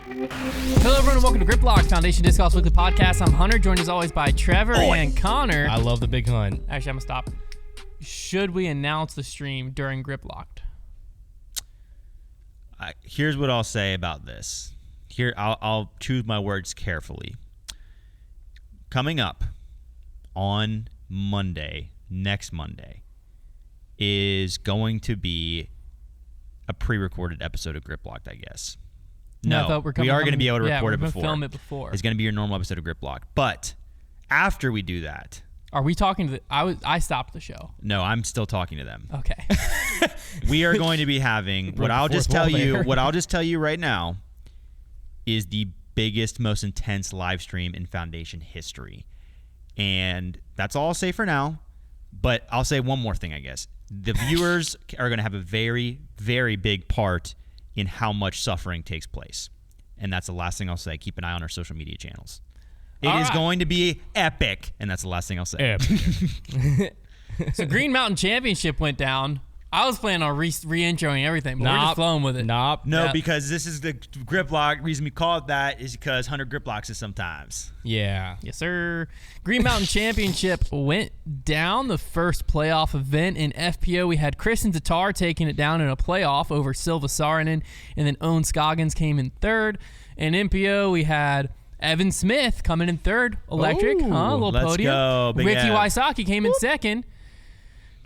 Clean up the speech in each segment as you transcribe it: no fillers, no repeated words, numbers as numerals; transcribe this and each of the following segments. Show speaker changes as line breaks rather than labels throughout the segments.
Hello, everyone, and welcome to Grip Lock, Foundation Disc Golf Weekly Podcast. I'm Hunter, joined as always by Trevor and Konner.
I love the big hunt.
Actually, I'm going to stop. Should we announce the stream during Grip Locked?
Here's what I'll say about this. Here, I'll choose my words carefully. Coming up on Monday, next Monday, is going to be a pre-recorded episode of Grip Locked, I guess. No, we are going to be able to record it before.
Film it before.
It's going to be your normal episode of Grip Locked. But after we do that,
are we talking to I stopped the show.
No, I'm still talking to them.
Okay.
We are going to be having what I'll just tell you right now is the biggest, most intense live stream in Foundation history. And that's all I'll say for now. But I'll say one more thing, I guess. The viewers are going to have a very, very big part in how much suffering takes place. And that's the last thing I'll say. Keep an eye on our social media channels. It is going to be epic, and that's the last thing I'll say.
So Green Mountain Championship went down. I was planning on re-introing everything, but we're just flowing with it.
No, because this is the Grip Lock. Reason we call it that is because Hunter Grip Locks it sometimes.
Yeah.
Yes, sir. Green Mountain Championship went down. The first playoff event in FPO. We had Kristen Tatar taking it down in a playoff over Silva Saarinen, and then Owen Scoggins came in third. In MPO, we had Evan Smith coming in third. Electric, a little podium.
Go,
Ricky Wysocki came in second.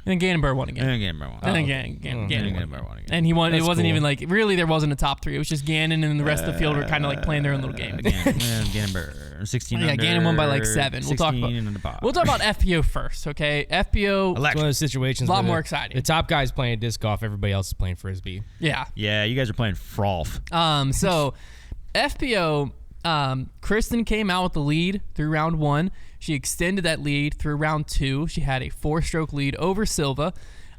And Ganon Burr won again.
Gannon Burr won again.
And he won. It wasn't even like, really, there wasn't a top three. It was just Gannon, and the rest of the field were kind of like playing their own little game.
Gannon Burr, 16 under.
Yeah, Gannon won by like 7. We'll talk about FPO first, okay? FPO,
one of those situations
a lot more exciting.
The top guy's playing disc golf, everybody else is playing frisbee.
Yeah.
Yeah, you guys are playing frolf.
So FPO, Kristen came out with the lead through round 1. She extended that lead through round 2. She had a 4-stroke lead over Silva.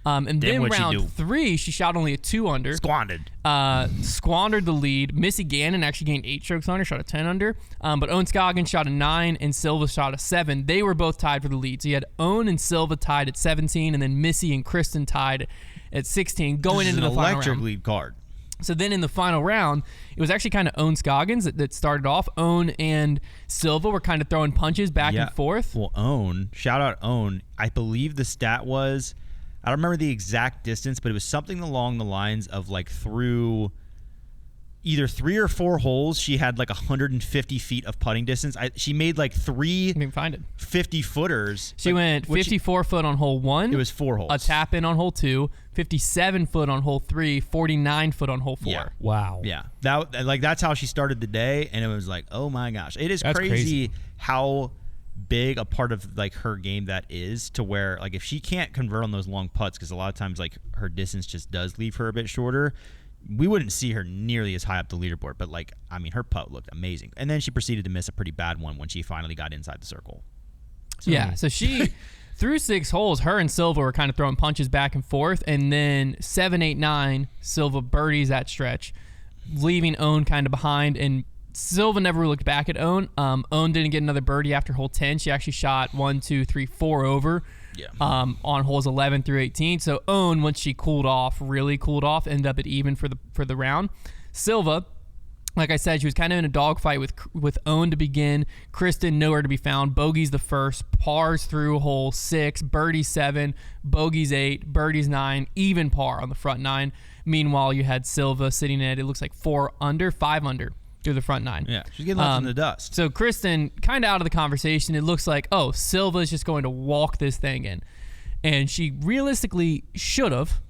And then round 3, she shot only a 2 under.
Squandered
the lead. Missy Gannon actually gained 8 strokes on her, shot a 10 under. But Owen Scoggins shot a 9 and Silva shot a 7. They were both tied for the lead. So you had Owen and Silva tied at 17, and then Missy and Kristen tied at 16 going into the final round.
Electric lead card.
So then in the final round, it was actually kind of Owen Scoggins that started off. Owen and Silva were kind of throwing punches back and forth.
Well, Owen, shout out Owen. I believe the stat was, I don't remember the exact distance, but it was something along the lines of like through either 3 or 4 holes, she had like 150 feet of putting distance. She made like 3 50-footers.
She went 54 foot on hole 1.
It was 4 holes.
A tap in on hole 2, 57 foot on hole 3, 49 foot on hole 4.
Yeah.
Wow.
Yeah. That's how she started the day, and it was like, oh my gosh. It is crazy how big a part of like her game that is, to where like if she can't convert on those long putts, because a lot of times like her distance just does leave her a bit shorter, we wouldn't see her nearly as high up the leaderboard. But like, I mean, her putt looked amazing, and then she proceeded to miss a pretty bad one when she finally got inside the circle.
So she through 6 holes, her and Silva were kind of throwing punches back and forth, and then 7, 8, 9, Silva birdies that stretch, leaving Owen kind of behind, and Silva never looked back at Owen. Owen didn't get another birdie after hole 10. She actually shot 1, 2, 3, 4 over.
Yeah.
On holes 11 through 18. So Owen, once she really cooled off, ended up at even for the round. Silva, like I said, she was kind of in a dogfight with Owen to begin. Kristen nowhere to be found. Bogeys the first, pars through hole 6, birdie 7, bogeys 8, birdies 9, even par on the front 9. Meanwhile, you had Silva sitting at, it looks like 5 under through the front 9.
Yeah, she's getting left in the dust.
So Kristen, kind of out of the conversation. It looks like, Silva's just going to walk this thing in. And she realistically should have.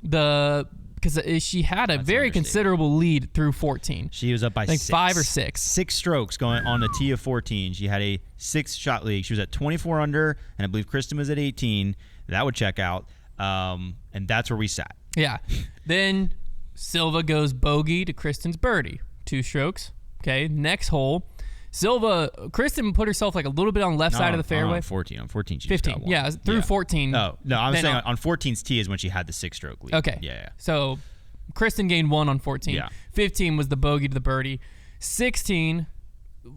Because she had a very considerable lead through 14.
She was up by 6.
5 or 6.
6 strokes going on a tee of 14. She had a 6-shot lead. She was at 24 under, and I believe Kristen was at 18. That would check out. And that's where we sat.
Yeah. Then Silva goes bogey to Kristen's birdie. 2 strokes. Okay, next hole. Kristen put herself like a little bit on the left side of the fairway.
On 14 she
15.
got one.
Yeah, through 14.
No, I'm saying on 14's tee is when she had the 6-stroke lead.
Okay.
Yeah.
So Kristen gained 1 on 14.
Yeah.
15 was the bogey to the birdie. 16,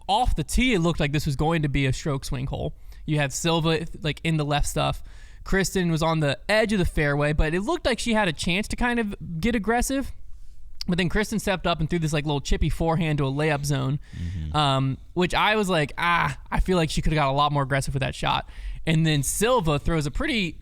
off the tee, it looked like this was going to be a stroke swing hole. You had Silva like in the left stuff. Kristen was on the edge of the fairway, but it looked like she had a chance to kind of get aggressive. But then Kristen stepped up and threw this like little chippy forehand to a layup zone, which I was like, I feel like she could have got a lot more aggressive with that shot. And then Silva throws a pretty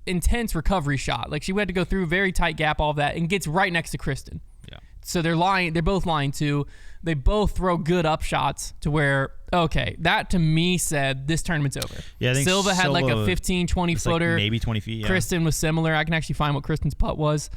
intense recovery shot. Like she had to go through a very tight gap, all of that, and gets right next to Kristen.
Yeah.
So they're both lying too. They both throw good up shots to where, okay, that to me said this tournament's over.
Yeah, I think
Silva had like a 15, 20 footer.
Like maybe 20 feet. Yeah.
Kristen was similar. I can actually find what Kristen's putt was.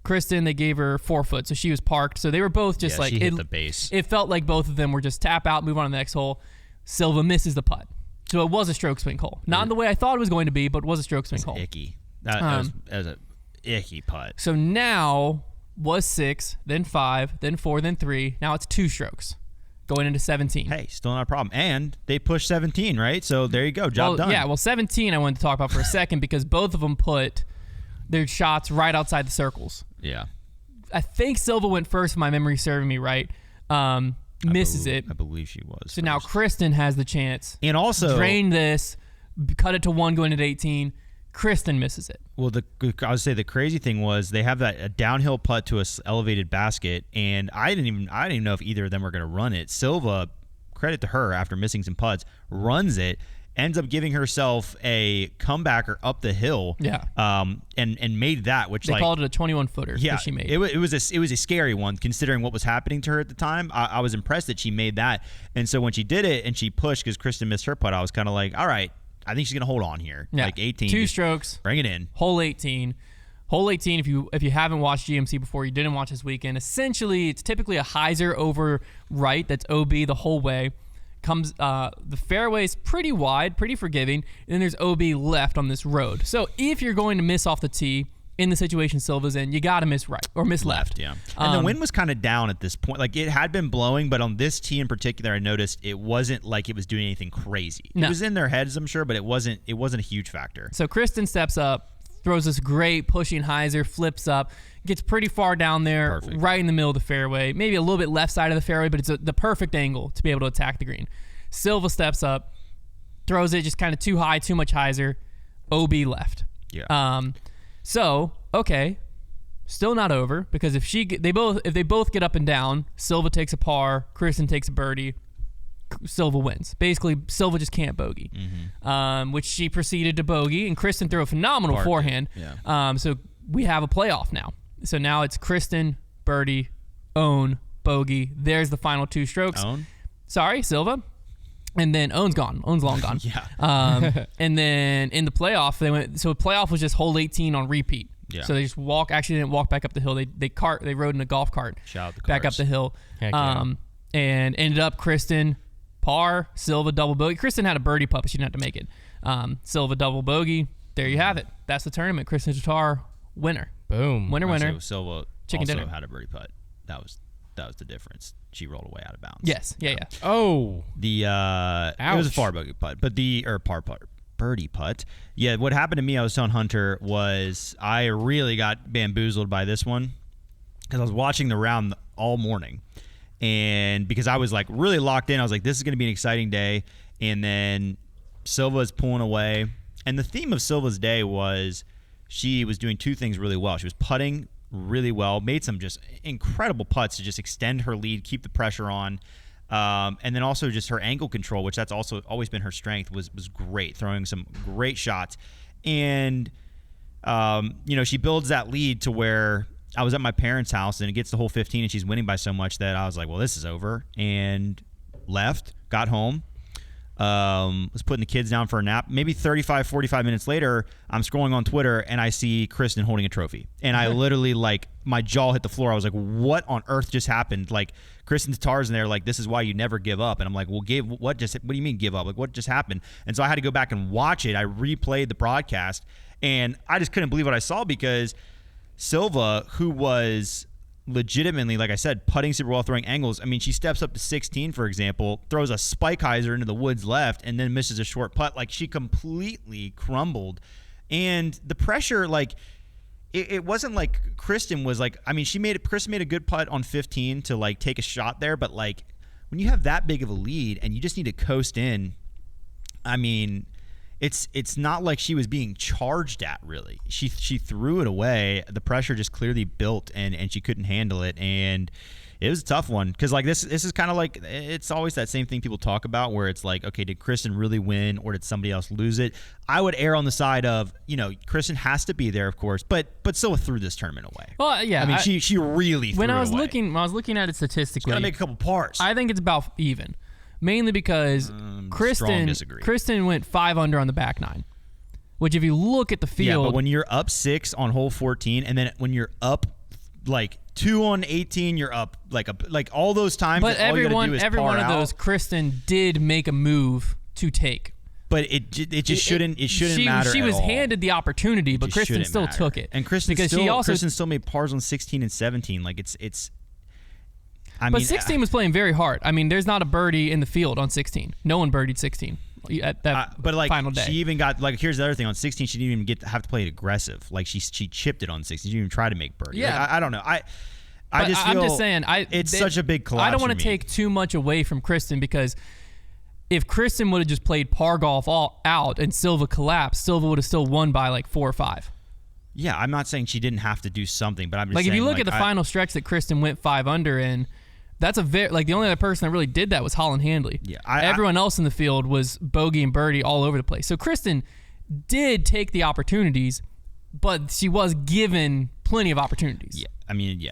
Kristen, they gave her 4 foot, so she was parked. So they were both just like
she hit the base.
It felt like both of them were just tap out, move on to the next hole. Silva misses the putt. So it was a stroke swing hole. Not in the way I thought it was going to be, but it was a stroke swing hole.
Icky. That was an icky putt.
So now was 6, then 5, then 4, then 3. Now it's 2 strokes going into 17.
Hey, still not a problem. And they pushed 17, right? So there you go. Job done.
Yeah, well, 17 I wanted to talk about for a second because both of them put their shots right outside the circles.
Yeah.
I think Silva went first, if my memory serving me right. Misses it.
I believe she was.
So now Kristen has the chance.
And also
drain this, cut it to 1 going into 18. Kristen misses it.
Well, I would say the crazy thing was they have a downhill putt to a elevated basket, and I didn't even know if either of them were going to run it. Silva, credit to her, after missing some putts, runs it, ends up giving herself a comebacker up the hill.
Yeah.
And made that, which
they called it a 21-footer.
Yeah,
that she made.
It was a scary one considering what was happening to her at the time. I was impressed that she made that, and so when she did it and she pushed because Kristen missed her putt, I was kind of like, all right, I think she's gonna hold on here.
Yeah.
Like 18,
2 strokes,
bring it in.
Hole 18. Hole 18, if you haven't watched GMC before, you didn't watch this weekend. Essentially, it's typically a hyzer over right. That's OB the whole way. Comes the fairway's pretty wide, pretty forgiving, and then there's OB left on this road. So if you're going to miss off the tee in the situation Silva's in, you got to miss right or miss left.
Yeah. And the wind was kind of down at this point. Like it had been blowing, but on this tee in particular, I noticed it wasn't like it was doing anything crazy.
No.
It was in their heads, I'm sure, but it wasn't a huge factor.
So Kristen steps up, throws this great pushing hyzer, flips up, gets pretty far down there,
Perfect.
right in the middle of the fairway, maybe a little bit left side of the fairway, but it's the perfect angle to be able to attack the green. Silva steps up, throws it just kind of too high, too much hyzer, OB left.
Yeah.
So okay, still not over because if they both get up and down, Silva takes a par, Kristen takes a birdie, Silva wins. Basically, Silva just can't bogey, which she proceeded to bogey, and Kristen threw a phenomenal forehand.
Yeah.
So we have a playoff now. So now it's Kristen, birdie, own, bogey. There's the final 2 strokes.
Own?
Sorry, Silva. And then Own's gone. Own's long gone.
Yeah.
And then in the playoff, so the playoff was just hole 18 on repeat.
Yeah.
So they just actually didn't walk back up the hill. They rode in a golf cart
Shout out the
back up
cars.
the hill.
Heck yeah.
And ended up Kristen, par, Silva, double bogey. Kristen had a birdie putt, but she didn't have to make it. Silva, double bogey. There you have it. That's the tournament. Kristen Tatar, winner.
Boom.
Winner.
Silva
Chicken
also
dinner.
had a birdie putt. That was the difference. She rolled away out of bounds.
Yes. Yeah.
Oh.
The it was a
Ouch.
far bogey putt, but birdie putt. Yeah, what happened to me, I was telling Hunter, was I really got bamboozled by this one because I was watching the round all morning, and because I was like really locked in, I was like, this is going to be an exciting day, and then Silva's pulling away, and the theme of Silva's day was she was doing 2 things really well. She was putting really well, made some just incredible putts to just extend her lead, keep the pressure on, and then also just her angle control, which that's also always been her strength, was great, throwing some great shots. And she builds that lead to where I was at my parents' house and it gets to hole 15 and she's winning by so much that I was like, well, this is over, and left, got home, was putting the kids down for a nap. Maybe 35, 45 minutes later, I'm scrolling on Twitter and I see Kristen holding a trophy. And I literally, like, my jaw hit the floor. I was like, what on earth just happened? Like, Kristen Tatar's in there, like, this is why you never give up. And I'm like, well, what do you mean give up? Like, what just happened? And so I had to go back and watch it. I replayed the broadcast and I just couldn't believe what I saw because Silva, who was legitimately, like I said, putting super well, throwing angles. I mean, she steps up to 16, for example, throws a spike hyzer into the woods left, and then misses a short putt. Like, she completely crumbled. And the pressure, like, it wasn't like Kristen was like, I mean, Kristen made a good putt on 15 to, like, take a shot there, but, like, when you have that big of a lead and you just need to coast in, I mean, it's not like she was being charged at, really. She threw it away. The pressure just clearly built, and she couldn't handle it, and it was a tough one because like this is kind of like, it's always that same thing people talk about where it's like, okay, did Kristen really win or did somebody else lose it? I would err on the side of, Kristen has to be there, of course, but Silva threw this tournament away.
Well, yeah,
I mean, she really threw
when
it
I was
away.
when I was looking at it statistically,
Got to make a couple pars.
I think it's about even, mainly because Kristen went 5 under on the back 9, which if you look at the field,
yeah, but when you're up 6 on hole 14, and then when you're up like 2 on 18, you're up like all those times.
But every one of
out.
those, Kristen did make a move to take.
But it just shouldn't matter.
She
at
was
all.
handed the opportunity, but Kristen still took it.
And Kristen still made pars on 16 and 17. Like it's.
But 16 was playing very hard. I mean, there's not a birdie in the field on 16. No one birdied 16 at that final day.
She even got here's the other thing on 16. She didn't even have to play it aggressive. Like she chipped it on 16. She didn't even try to make birdie.
Yeah,
I don't know. I'm just saying it's such a big collapse.
I don't want to take too much away from Kristen because if Kristen would have just played par golf all out and Silva collapsed, Silva would have still won by like 4 or 5.
Yeah, I'm not saying she didn't have to do something, but I'm just
like
saying,
if you look at the final stretch that Kristen went 5 under in. That's the only other person that really did that was Holland Handley.
Yeah,
everyone else in the field was bogey and birdie all over the place. So Kristen did take the opportunities, but she was given plenty of opportunities.
Yeah, I mean,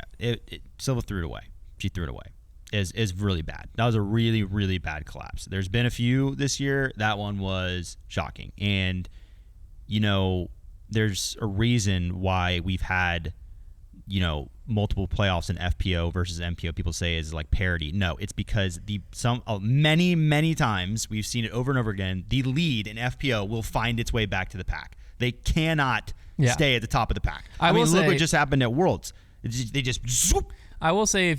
Silva threw it away. She threw it away. Is really bad. That was a really, really bad collapse. There's been a few this year. That one was shocking. And, there's a reason why we've had, multiple playoffs in FPO versus MPO. People say is like parity. No, it's because many times we've seen it over and over again. The lead in FPO will find its way back to the pack. They cannot stay at the top of the pack. Look what just happened at Worlds. They just zoop.
I will say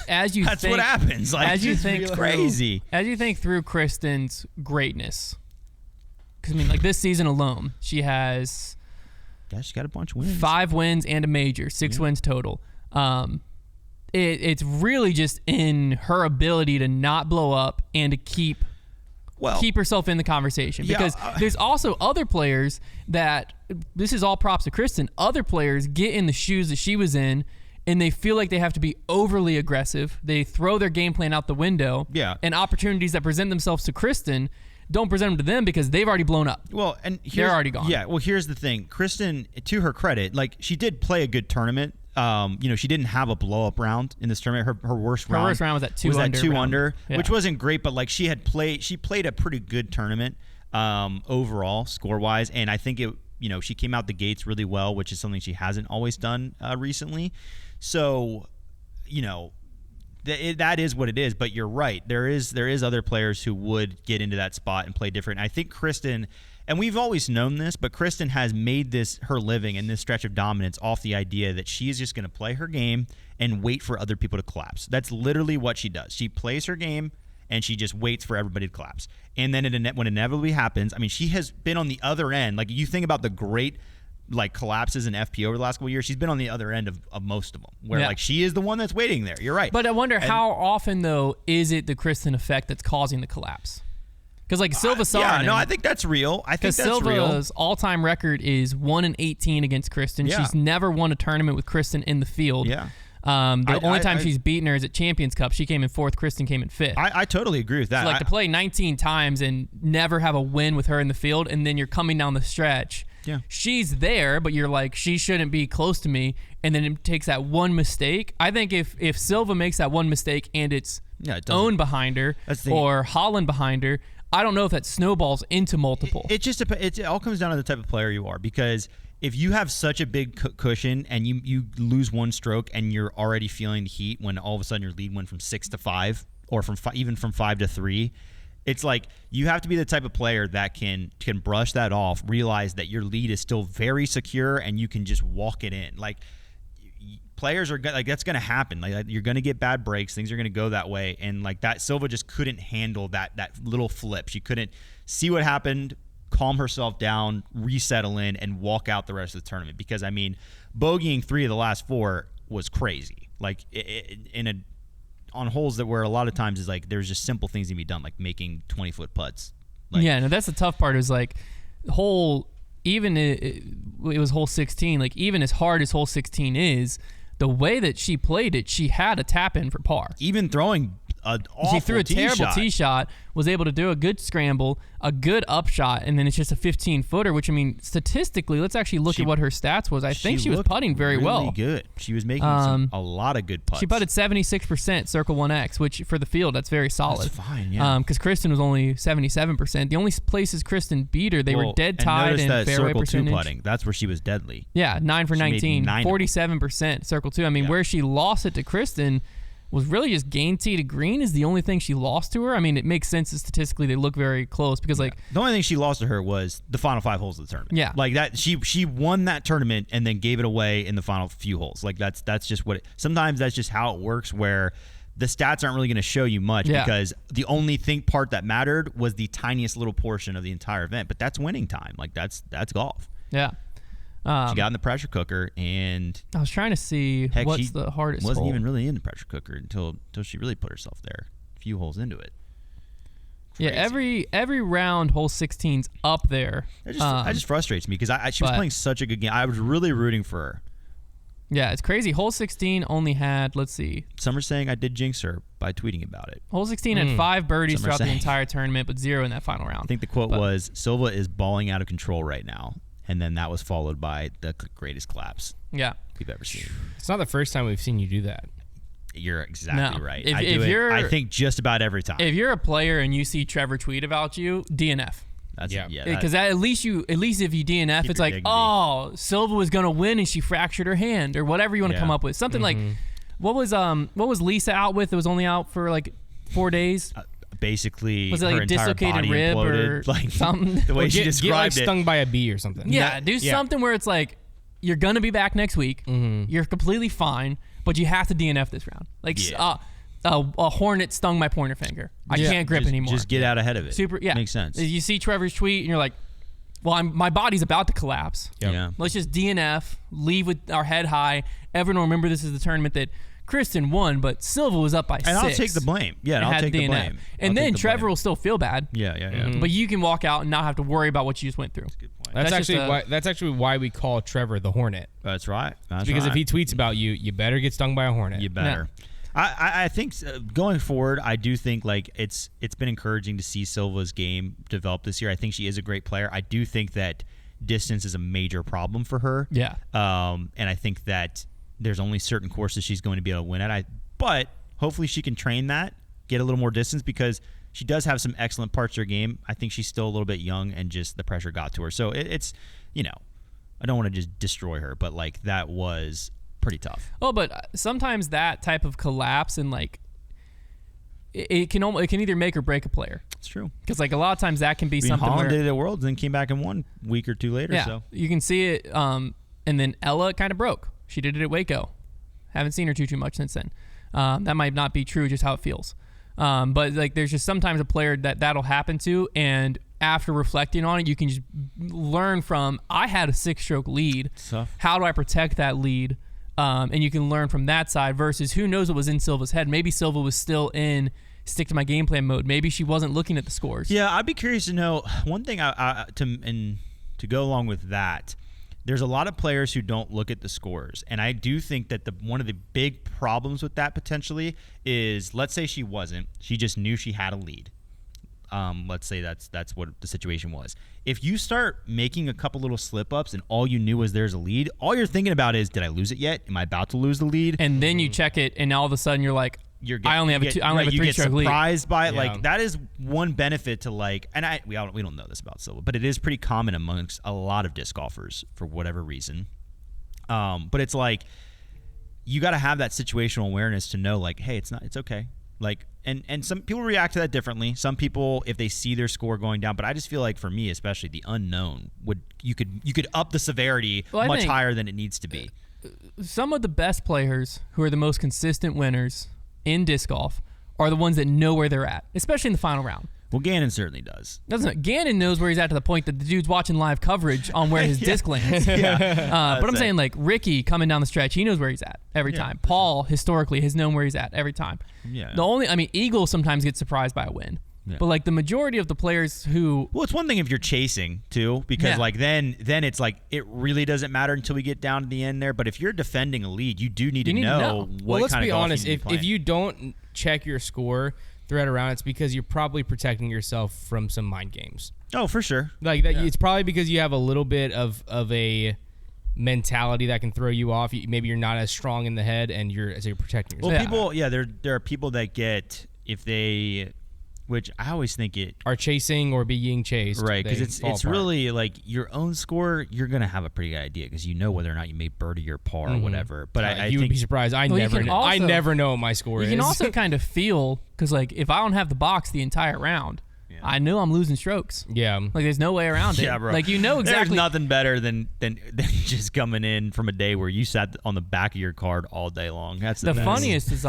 that's what happens. Like,
as you think
crazy.
As you think through Kristen's greatness, because this season alone, she has.
Yeah, she's got a bunch of wins.
5 wins and a major, 6 wins total. It's really just in her ability to not blow up and to keep herself in the conversation. Because there's also other players that, this is all props to Kristen, other players get in the shoes that she was in and they feel like they have to be overly aggressive. They throw their game plan out the window.
Yeah.
And opportunities that present themselves to Kristen don't present them to them because they've already blown up.
Well, and
they're already gone.
Yeah, well, here's the thing. Kristen, to her credit, she did play a good tournament. She didn't have a blow-up round in this tournament. Her worst round
was at 2 under,
which wasn't great, but she played a pretty good tournament overall, score-wise, and I think she came out the gates really well, which is something she hasn't always done recently. So, that is what it is, but you're right. There is other players who would get into that spot and play different. I think Kristen, and we've always known this, but Kristen has made this her living in this stretch of dominance off the idea that she is just going to play her game and wait for other people to collapse. That's literally what she does. She plays her game and she just waits for everybody to collapse. And then when inevitably happens, she has been on the other end. Like, you think about the great collapses in FPO over the last couple of years, she's been on the other end of most of them, where she is the one that's waiting there. You're right.
But I wonder how often, though, is it the Kristen effect that's causing the collapse? Because Silva saw it.
No, I think that's real. I think that's
Silva's all-time record is 1-18 against Kristen.
Yeah.
She's never won a tournament with Kristen in the field.
Yeah.
The only time she's beaten her is at Champions Cup. She came in 4th. Kristen came in 5th.
I totally agree with that.
So to play 19 times and never have a win with her in the field, and then you're coming down the stretch.
Yeah.
She's there, but you're like, she shouldn't be close to me. And then it takes that one mistake. I think if Silva makes that one mistake and it's Owen behind her or Holland behind her, I don't know if that snowballs into multiple.
It all comes down to the type of player you are, because if you have such a big cushion and you lose one stroke and you're already feeling the heat when all of a sudden your lead went from 6 to 5 or even from 5 to 3, it's like you have to be the type of player that can brush that off, realize that your lead is still very secure and you can just walk it in. Players are that's going to happen. You're going to get bad breaks. Things are going to go that way. And that Silva just couldn't handle that little flip. She couldn't see what happened, calm herself down, resettle in, and walk out the rest of the tournament. Because bogeying 3 of the last 4 was crazy. On holes that where a lot of times is there's just simple things that can be done, like making 20-foot putts Like,
yeah, no, that's the tough part. Is like even it was hole 16. Like even as hard as hole 16 is, the way that she played it, she had a tap in for par.
even throwing an awful
She threw a terrible tee shot, was able to do a good scramble, a good upshot, and then it's just a 15-footer, which, I mean, statistically, let's actually look at what her stats was. I think she was
looked
putting very
really
well.
good. She was making a lot of good putts.
She putted 76% Circle 1X, which for the field, that's very solid.
That's fine, yeah.
Because Kristen was only 77%. The only places Kristen beat her, they were dead tied in
that
fairway
Circle
percentage.
2 putting. That's where she was deadly.
Yeah, 9 for
She made
19,
9 of them.
47% Circle 2. I mean, where she lost it to Kristen was really just gain tee to green is the only thing she lost to her. I mean, it makes sense that statistically they look very close because, like,
The only thing she lost to her was the final 5 holes of the tournament.
Yeah.
Like that, she won that tournament and then gave it away in the final few holes. Like that's just what sometimes that's just how it works, where the stats aren't really going to show you much because the only part that mattered was the tiniest little portion of the entire event. But that's winning time. Like that's golf.
yeah.
She got in the pressure cooker, and
I was trying to see what's the hardest
wasn't
hole.
even really in the pressure cooker until she really put herself there. A few holes into it.
Yeah, every round, hole 16's up there.
That just frustrates me because she was playing such a good game. I was really rooting for her.
Yeah, it's crazy. Hole 16 only had, let's see.
Some are saying I did jinx her by tweeting about it.
Hole 16 had 5 birdies
Some are
throughout the
saying.
entire tournament, but 0 in that final round.
I think the quote was, Silva is balling out of control right now. And then that was followed by the greatest collapse
Yeah.
we've ever seen.
It's not the first time we've seen you do that.
You're exactly
No.
right.
If
I do
you're-
it, I think, just about every time.
If you're a player and you see Trevor tweet about you, DNF.
That's,
Yeah.
Because at least if you DNF,
Keep
it's
your
like,
dignity.
oh, Silva was gonna win and she fractured her hand, or whatever you want to come up with. Something like, what was Lisa out with? It was only out for like 4 days.
basically,
Was it
her
like a
entire
dislocated
body
rib
imploded.
or
Like
something?
the way
Or
she
get like
described it.
stung by a bee or something.
Yeah, do something where it's like you're gonna be back next week. You're completely fine, but you have to DNF this round. Like a hornet stung my pointer finger. I can't grip anymore.
Just get out ahead of it. Makes sense.
You see Trevor's tweet and you're like, well, my body's about to collapse.
Yep.
Yeah.
Let's just DNF, leave with our head high. Everyone will remember this is the tournament that Kristen won, but Silva was up by 6.
And I'll take the blame. Yeah, and I'll
had
take the
DNF.
blame.
And
I'll
then
take the
Trevor
blame.
will still feel bad.
Yeah.
But you can walk out and not have to worry about what you just went through.
Good point.
That's
That's just
actually that's actually why we call Trevor the Hornet.
That's right. That's
Because
right.
if he tweets about you, you better get stung by a hornet.
You better. I think going forward, I do think like it's been encouraging to see Silva's game develop this year. I think she is a great player. I do think that distance is a major problem for her.
Yeah.
And I think that there's only certain courses she's going to be able to win at. But hopefully she can train that, get a little more distance, because she does have some excellent parts of her game. I think she's still a little bit young and just the pressure got to her. So it's, I don't want to just destroy her, but like that was pretty tough.
Oh, but sometimes that type of collapse and like it can either make or break a player.
It's true.
Because like a lot of times that can be something
Holland
where
did it at Worlds, then came back and won a week or two later. So
you can see it. And then Ella kind of broke. She did it at Waco. Haven't seen her too much since then. That might not be true, just how it feels. But like there's just sometimes a player that'll happen to, and after reflecting on it, you can just learn from, I had a 6-stroke lead.
Tough.
How do I protect that lead? And you can learn from that side versus who knows what was in Silva's head. Maybe Silva was still in stick to my game plan mode. Maybe she wasn't looking at the scores.
Yeah, I'd be curious to know one thing. To go along with that, there's a lot of players who don't look at the scores, and I do think that one of the big problems with that potentially is, let's say she just knew she had a lead. Let's say that's what the situation was. If you start making a couple little slip ups and all you knew was there's a lead, all you're thinking about is, did I lose it yet? Am I about to lose the lead?
And then you check it, and all of a sudden you're like, I only have a 3-stroke lead.
You get surprised by it.
Yeah.
Like that is one benefit to like, and we don't know this about Silva, but it is pretty common amongst a lot of disc golfers for whatever reason. But it's like you got to have that situational awareness to know like, hey, it's okay. Like, and some people react to that differently. Some people, if they see their score going down, but I just feel like for me, especially the unknown, you could up the severity much higher than it needs to be.
Some of the best players who are the most consistent winners in disc golf are the ones that know where they're at, especially in the final round.
Well, Gannon certainly does.
Gannon knows where he's at to the point that the dude's watching live coverage on where his disc lands.
Yeah.
But I'm saying like Ricky coming down the stretch, he knows where he's at every time. Paul historically has known where he's at every time.
Yeah.
Eagle sometimes gets surprised by a win.
Yeah.
But like the majority of the players who,
Well, it's one thing if you're chasing too, because
Yeah.
like then it's like it really doesn't matter until we get down to the end there. But if you're defending a lead, you do need to
need to
know
know.
what
Well, let's
kind
be
of golf
honest.
you need to be
If
playing.
you don't check your score throughout a round, it's because you're probably protecting yourself from some mind games.
Oh, for sure.
Like that, it's probably because you have a little bit of a mentality that can throw you off. Maybe you're not as strong in the head, and you're protecting yourself.
Well,
Yeah.
people, there are people that get if they, which I always think it
Are chasing or being chased,
right because
they
it's
fall apart.
really like your own score. You're gonna have a pretty good idea because you know whether or not you made birdie or par or whatever. But I
you would
think
be surprised. I
Well, you
never
can
know. I
also-
never know what my score
you
is.
can also kind of feel, because like if I don't have the box the entire round, I know I'm losing strokes.
yeah.
Like there's no way around it.
yeah, bro.
Like you know exactly.
There's nothing better than just coming in from a day where you sat on the back of your card all day long. That's the
The
best.
funniest is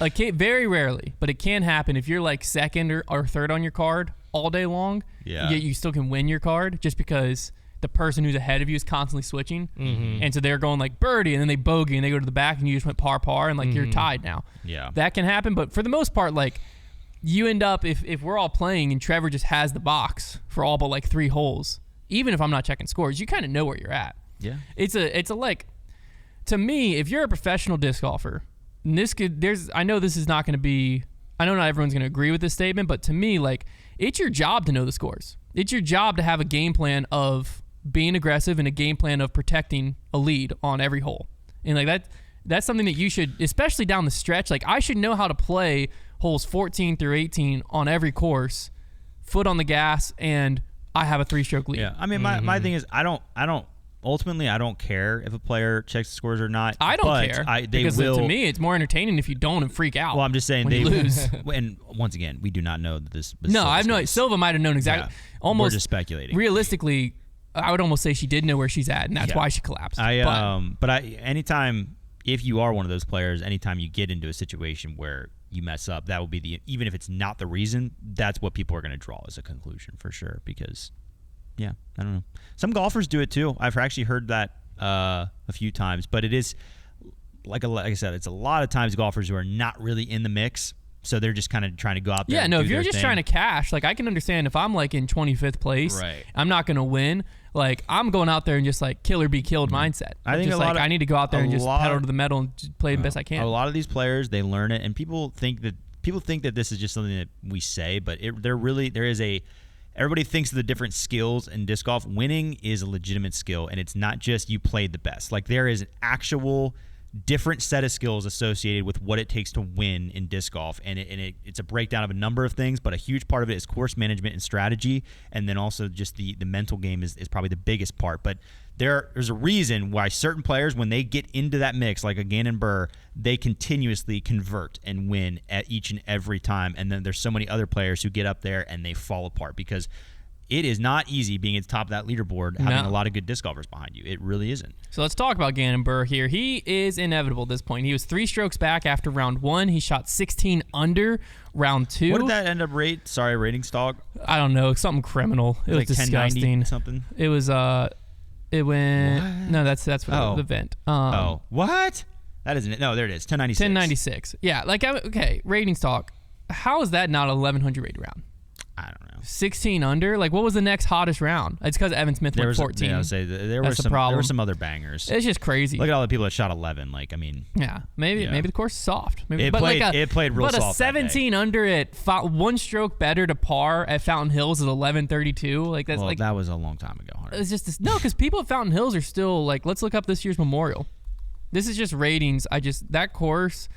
like very rarely, but it can happen if you're like second or third on your card all day long.
Yeah.
Yet you still can win your card just because the person who's ahead of you is constantly switching, and so they're going like birdie and then they bogey and they go to the back and you just went par and like you're tied now.
Yeah.
That can happen, but for the most part, like you end up if we're all playing and Trevor just has the box for all but like 3 holes, even if I'm not checking scores, you kind of know where you're at.
Yeah.
It's a like, to me, if you're a professional disc golfer, and I know this is not going to be, I know not everyone's going to agree with this statement, but to me, like, it's your job to know the scores. It's your job to have a game plan of being aggressive and a game plan of protecting a lead on every hole. And like that's something that you should, especially down the stretch, like I should know how to play holes 14 through 18 on every course, foot on the gas, and I have a 3-stroke lead.
Yeah. I mean, my thing is I don't care if a player checks the scores or not.
I don't
but
care
they
because
will.
to me it's more entertaining if you don't and freak out.
Well, I'm just saying
when
they
you lose.
And once again, we do not know that this.
No,
Silva's
I've no.
case.
Silva might have known exactly.
Yeah.
Almost
We're just speculating.
Realistically, I would almost say she did know where she's at, and that's
Yeah.
why she collapsed.
Anytime if you are one of those players, anytime you get into a situation where you mess up, that will be even if it's not the reason, that's what people are going to draw as a conclusion for sure. Because, yeah, I don't know. Some golfers do it too. I've actually heard that a few times, but it is like I said, it's a lot of times golfers who are not really in the mix. So they're just kind of trying to go out there.
Yeah,
and
no,
do
if you're
their
just
thing.
trying to cash, like I can understand if I'm like in 25th place,
Right.
I'm not going to win. Like I'm going out there and just like kill or be killed mindset.
I think
just
a lot
like
of-
I need to go out there
a
and just
lot-
pedal to the metal and just play the best I can.
A lot of these players, they learn it, and people think that this is just something that we say, but everybody thinks of the different skills in disc golf. Winning is a legitimate skill, and it's not just you played the best. Like there is an actual different set of skills associated with what it takes to win in disc golf, and it's a breakdown of a number of things, but a huge part of it is course management and strategy, and then also just the mental game is probably the biggest part. But there's a reason why certain players, when they get into that mix, like a Ganon Burr, they continuously convert and win at each and every time, and then there's so many other players who get up there and they fall apart because it is not easy being at the top of that leaderboard, having a lot of good disc golfers behind you. It really isn't.
So let's talk about Ganon Burr here. He is inevitable at this point. He was 3 strokes back after round 1. He shot 16 under round 2.
What did that end up rate? Sorry, ratings dog.
I don't know, something criminal. It was
Like 1090
disgusting.
something.
It was it went.
What?
No, that's for
Oh.
the vent.
What? That isn't it. No, there it is. 1096.
1096. Yeah, like okay, ratings talk. How is that not 1100 rated round?
I don't know.
16 under. Like what was the next hottest round? It's because Evan Smith went 14.
I would say there
That's the
there
problem.
were some other bangers.
It's just crazy.
Look at all the people that shot 11. Like, I mean,
Yeah, maybe
Yeah.
maybe the course is soft. Maybe,
It
but
played-
like
it played real
but
soft
a
that day.
17 under at 1 stroke better to par at Fountain Hills is 1132. Like that's
well,
like
that was a long time ago. Hunter.
it's just this, no, because people at Fountain Hills are still like, let's look up this year's Memorial. This is just ratings. That course,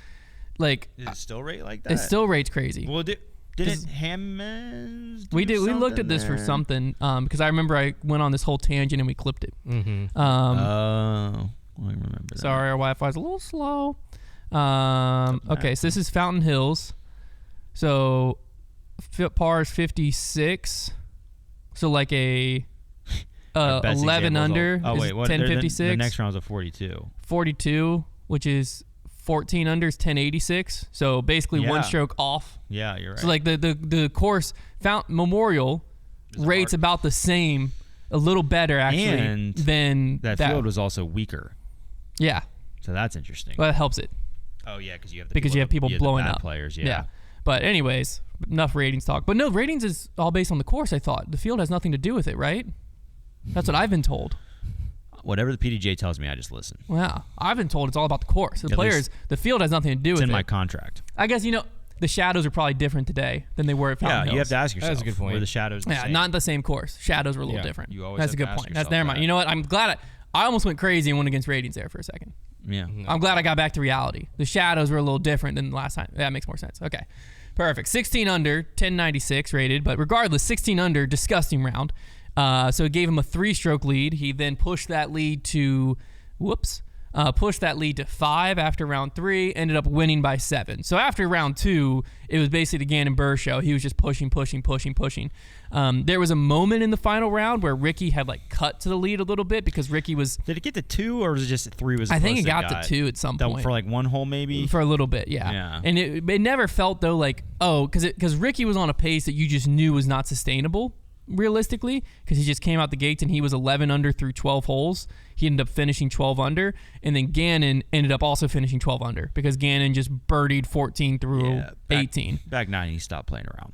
like
Is it still rate like that?
it still rates crazy.
Well, didn't Hammond?
We looked at this for something because I remember I went on this whole tangent and we clipped it.
Mm-hmm.
Oh, I remember that.
Sorry, our Wi-Fi's a little slow. Okay, so this is Fountain Hills. So par is 56. So like a
Our best
11
example is
under
oh,
is
wait, what?
1056.
The next round was a 42.
42, which is 14 under is 1086. So basically
Yeah.
1 stroke off.
Yeah, you're right.
So like the course Memorial rates about the same, a little better actually
And
than
that field was also weaker,
yeah.
so that's interesting.
Well, that helps it
Oh yeah, because you have
because you have people
the
blowing
bad
up
players. Yeah.
But anyways, enough ratings talk. But no, ratings is all based on the course, I thought. The field has nothing to do with it, right? That's what I've been told.
Whatever the PDJ tells me, I just listen.
Wow. I've been told it's all about the course. The players, the field has nothing to do with it.
It's in my contract.
I guess, the shadows are probably different today than they were at Fountain Hills.
You have to ask yourself.
That's a good point.
Were the shadows the same?
Not the same course. Shadows were a little different.
You always
That's a
have
good
to ask
point. That's
yourself
never mind.
that.
You know what? I'm glad I almost went crazy and went against ratings there for a second.
Yeah.
I'm glad I got back to reality. The shadows were a little different than the last time. That makes more sense. Okay. Perfect. 16 under, 1096 rated, but regardless, 16 under, disgusting round. So it gave him a 3-stroke lead. He then pushed that lead to 5 after round 3, ended up winning by 7. So after round 2, it was basically the Ganon Burr show. He was just pushing. There was a moment in the final round where Ricky had cut to the lead a little bit because Ricky was...
Did it get to 2 or was it just 3 was
I think it got to 2 at some point.
For one hole maybe?
For a little bit, yeah. And it never felt though because Ricky was on a pace that you just knew was not sustainable realistically, because he just came out the gates and he was 11 under through 12 holes. He ended up finishing 12 under, and then Gannon ended up also finishing 12 under because Gannon just birdied 14 through 18.
Back 9, he stopped playing around.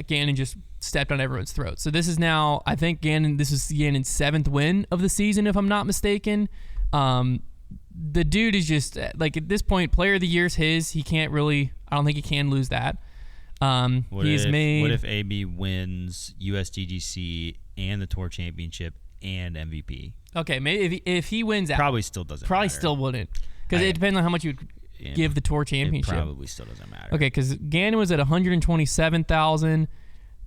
Gannon just stepped on everyone's throat. So this is now, I think this is Gannon's 7th win of the season, if I'm not mistaken. The dude is just, at this point, player of the year's his. He can't really, I don't think he can lose that. What
if AB wins USDGC and the Tour Championship and MVP?
Okay, maybe if he wins out,
probably still doesn't matter.
Still wouldn't, because it depends on how much you would give the Tour Championship.
It probably still doesn't matter.
Okay, because Gannon was at 127,000,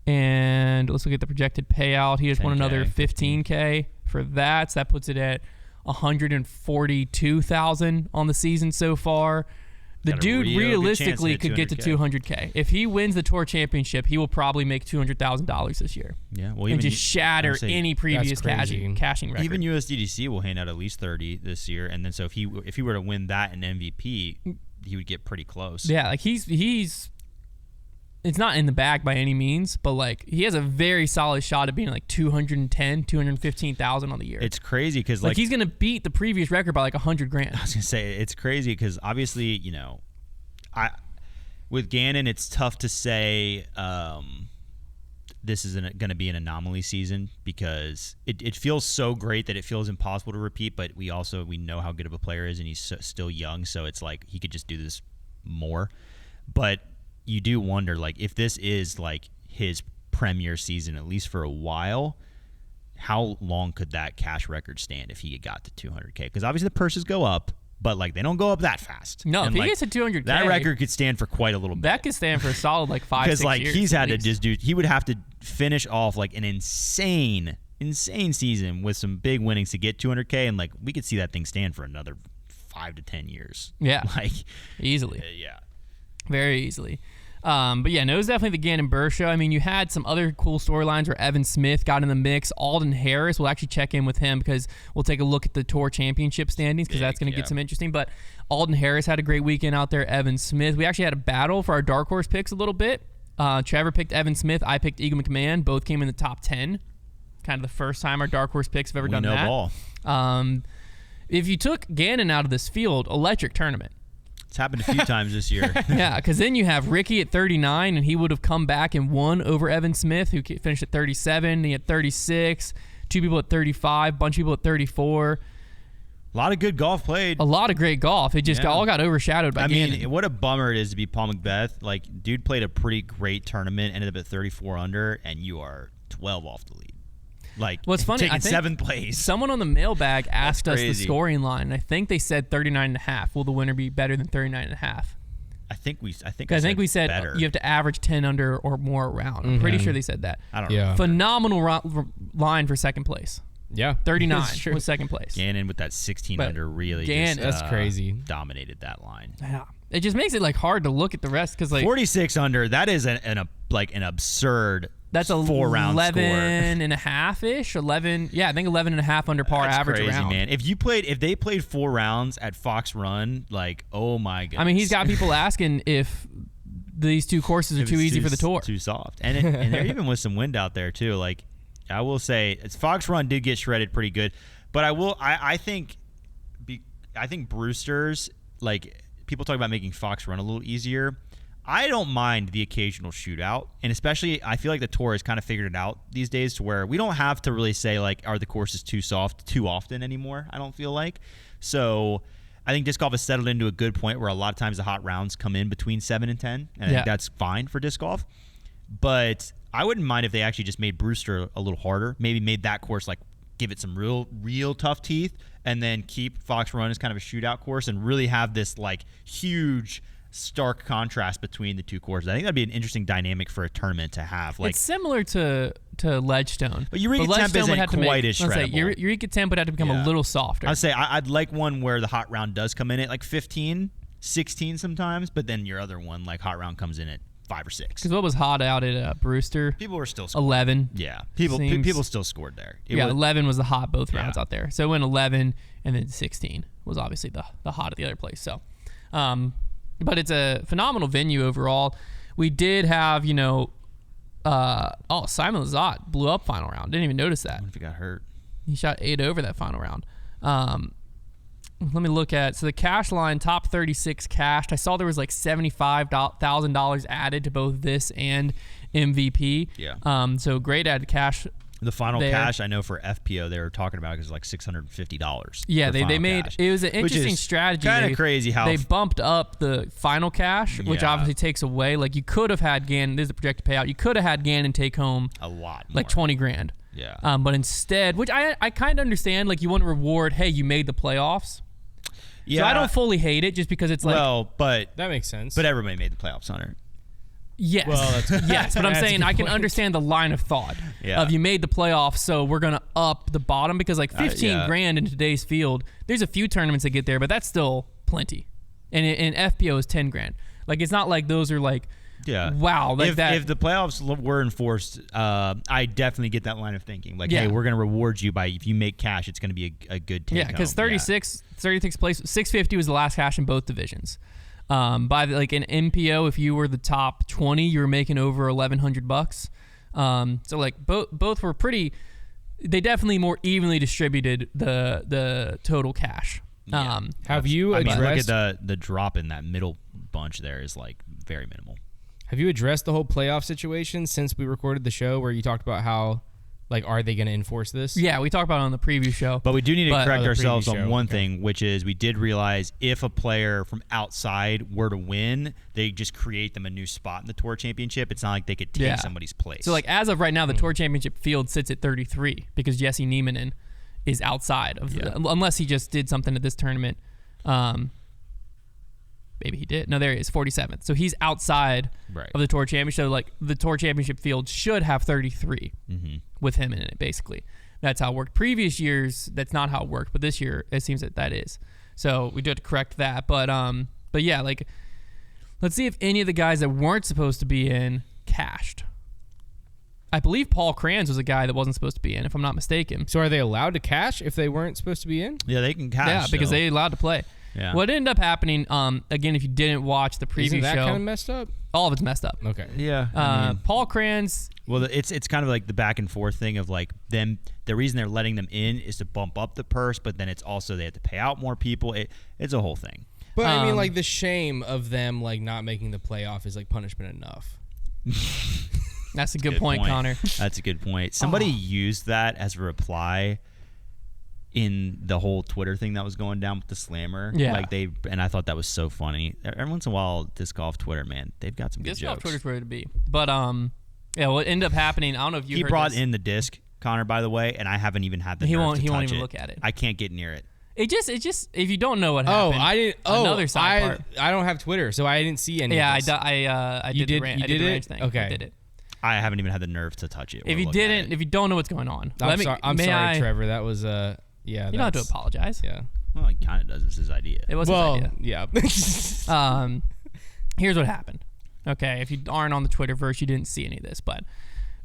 and let's look at the projected payout. He just won another 15K for that, so that puts it at 142,000 on the season so far. The dude realistically could get to 200K. If he wins the Tour Championship, he will probably make $200,000 this year.
Yeah, well,
and just shatter any previous cashing record.
Even USDGC will hand out at least 30 this year, and then so if he were to win that and MVP, he would get pretty close.
Yeah, he's it's not in the bag by any means, but he has a very solid shot at being 215,000 on the year.
It's crazy because
he's gonna beat the previous record by $100,000.
I was gonna say it's crazy because obviously with Gannon it's tough to say this isn't going to be an anomaly season because it feels so great that it feels impossible to repeat, but we know how good of a player he is and he's still young, so it's he could just do this more. But you do wonder, if this is his premier season, at least for a while, how long could that cash record stand if he got to 200K? Because obviously the purses go up, but they don't go up that fast.
No, if he gets to 200K,
that record could stand for quite a little bit.
That could stand for a solid 5-6 years.
Because he's had to just he would have to finish off an insane season with some big winnings to get 200K, and we could see that thing stand for another 5 to 10 years.
Yeah, easily.
Yeah,
very easily. But yeah, no, it was definitely the Ganon Burr show. I mean, you had some other cool storylines where Evan Smith got in the mix. Alden Harris, we'll actually check in with him because we'll take a look at the Tour Championship standings because that's going to get some interesting. But Alden Harris had a great weekend out there. Evan Smith. We actually had a battle for our dark horse picks a little bit. Trevor picked Evan Smith. I picked Eagle McMahon. Both came in the top 10. Kind of the first time our dark horse picks have ever done that.
Ball.
If you took Gannon out of this field, electric tournament.
It's happened a few times this year.
Yeah, because then you have Ricky at 39, and he would have come back and won over Evan Smith, who finished at 37. He had 36, 2 people at 35, a bunch of people at 34.
A lot of good golf played.
A lot of great golf. It just all got overshadowed by Gannon.
I mean, what a bummer it is to be Paul Macbeth. Dude played a pretty great tournament, ended up at 34 under, and you are 12 off the lead.
What's funny,
taking
I think
7th place.
Someone on the mailbag asked us the scoring line, and I think they said 39.5. Will the winner be better than 39.5?
I think we said better.
You have to average 10 under or more around. I'm pretty sure they said that.
I don't know.
Phenomenal line for second place.
Yeah,
39 was second place.
Gannon with that 16 under really
that's crazy.
Dominated that line.
Yeah, it just makes it hard to look at the rest because
46 under. That is an absurd.
That's a
4-round
11 and a half-ish. 11, yeah, I think 11 and a half under par average
crazy,
round.
Man. If they played 4 rounds at Fox Run, oh my goodness.
I mean, he's got people asking if these 2 courses are too easy for the tour.
Too soft. And there even was some wind out there too. I will say, Fox Run did get shredded pretty good, but I think Brewster's, people talk about making Fox Run a little easier. I don't mind the occasional shootout, and especially I feel like the tour has kind of figured it out these days to where we don't have to really say like, are the courses too soft too often anymore. I don't feel like. So I think disc golf has settled into a good point where a lot of times the hot rounds come in between 7 and 10, and I think that's fine for disc golf. But I wouldn't mind if they actually just made Brewster a little harder, maybe made that course like give it some real tough teeth, and then keep Fox Run as kind of a shootout course and really have this like huge stark contrast between the two courses. I think that'd be an interesting dynamic for a tournament to have. Like,
it's similar to Ledgestone.
But Eureka Temp isn't quite as shreddable.
Eureka Temp would have to become a little softer.
I'd say I'd like one where the hot round does come in at like 15, 16 sometimes, but then your other one, like hot round, comes in at 5 or 6.
Because what was hot out at Brewster?
People were still scoring.
11.
Yeah, people still scored there.
11 was the hot both rounds out there. So it went 11, and then 16 was obviously the hot at the other place. So, but it's a phenomenal venue overall. We did have, Simon Lizotte blew up final round. Didn't even notice that.
What if he got hurt?
He shot 8 over that final round. Let me look at, so the cash line, top 36 cashed. I saw there was like $75,000 added to both this and MVP.
Yeah.
So great added cash.
The final
there.
cash, I know for FPO, they were talking about it because like $650.
Yeah, they made
cash,
it was an interesting strategy.
Kind of crazy how
they bumped up the final cash, which
Yeah.
obviously takes away. Like you could have had Gannon. This is the projected payout. You could have had Gannon take home
a lot more.
like 20 grand.
Yeah.
But instead, which I kind of understand. Like you want to reward. Hey, you made the playoffs.
Yeah.
So I don't fully hate it just because it's like.
Well, but
That makes sense.
but everybody made the playoffs, Hunter.
Yes.
Well, that's-
yes, but I'm
that's a
saying
good
I can
point.
understand the line of thought
Yeah.
of you made the playoffs, so we're gonna up the bottom because like 15
yeah.
grand in today's field. There's a few tournaments that get there, but that's still plenty. And FPO is 10 grand. Like it's not like those are like
Yeah.
wow like
if,
that.
If the playoffs were enforced, I definitely get that line of thinking. Like,
Yeah.
hey, we're going to reward you by if you make cash, it's going to be a good take
yeah, because
home.
36 place 650 was the last cash in both divisions. By the, like an MPO, if you were the top 20, you were making over $1,100. So like both were pretty. They definitely more evenly distributed the total cash.
Yeah.
have you
I mean,
addressed?
look at the drop in that middle bunch there is like very minimal.
Have you addressed the whole playoff situation since we recorded the show where you talked about how, like, are they going to enforce this?
Yeah, we talked about it on the preview show.
But we do need to correct
the
ourselves
preview
on
show,
one
okay.
thing, which is we did realize if a player from outside were to win, they just create them a new spot in the Tour Championship. It's not like they could take somebody's place.
So like as of right now, the Tour Championship field sits at 33 because Jesse Niemanen is outside of unless he just did something at this tournament. Maybe he did. No, there he is, 47th. So he's outside of the Tour Championship. So like the Tour Championship field should have 33 with him in it, basically. That's how it worked. Previous years, that's not how it worked, but this year it seems that is. So we do have to correct that. But yeah, like let's see if any of the guys that weren't supposed to be in cashed. I believe Paul Kranz was a guy that wasn't supposed to be in, if I'm not mistaken.
So are they allowed to cash if they weren't supposed to be in?
yeah, they can cash.
Yeah, because they allowed to play.
Yeah.
What ended up happening, again, if you didn't watch the preview
Isn't that
show,
kind of messed up?
all of it's messed up.
Okay.
Yeah.
Paul Kranz,
Well, it's kind of like the back and forth thing of like them. The reason they're letting them in is to bump up the purse, but then it's also they have to pay out more people. It's a whole thing.
But I mean, like the shame of them like not making the playoff is like punishment enough.
that's a good point, Connor.
That's a good point. Somebody used that as a reply in the whole Twitter thing that was going down with the slammer.
Yeah.
Like and I thought that was so funny. Every once in a while, disc golf Twitter, man, they've got some good
Disc golf
jokes.
Twitter's where to be. But yeah, what ended up happening, I don't know if you
He
heard
brought
this.
in the disc, Connor, by the way, and I haven't even had the
He
nerve
won't-
to
he won't
touch
even
it.
look at it.
I can't get near it.
It just if you don't know what
Oh,
happened.
I didn't.
Another side part.
I don't have Twitter, so I didn't see any.
Yeah,
of this.
I
You
did the
did-
ranch,
you
I did
did
the
it?
ranch thing.
Okay.
I did it.
I haven't even had the nerve to touch it. or
If you
look at
didn't,
it.
if you don't know what's going on,
I'm sorry. I'm
may
sorry,
I-
Trevor. That was yeah.
You don't have to
that's-
apologize.
Yeah.
Well, he kind of does. It's his idea.
It was
Well,
his idea.
yeah.
Here's what happened. Okay, if you aren't on the Twitterverse, you didn't see any of this, but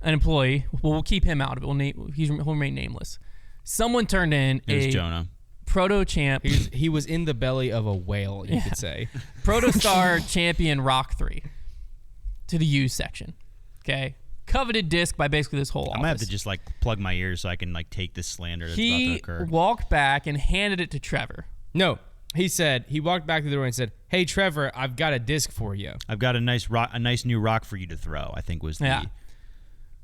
an employee, we'll keep him out of it. He'll remain nameless. Someone turned in
It was
a
Jonah.
proto champ,
He was in the belly of a whale, you could say.
proto star champion Rock 3 to the used section. Okay, coveted disc by basically this whole office.
I'm gonna have to just like plug my ears so I can like take this slander that's about
He
to occur.
walked back and handed it to Trevor.
No. He said, he walked back to the door and said, "Hey, Trevor, I've got a disc for you.
I've got a nice new rock for you to throw." I think was the.
Yeah.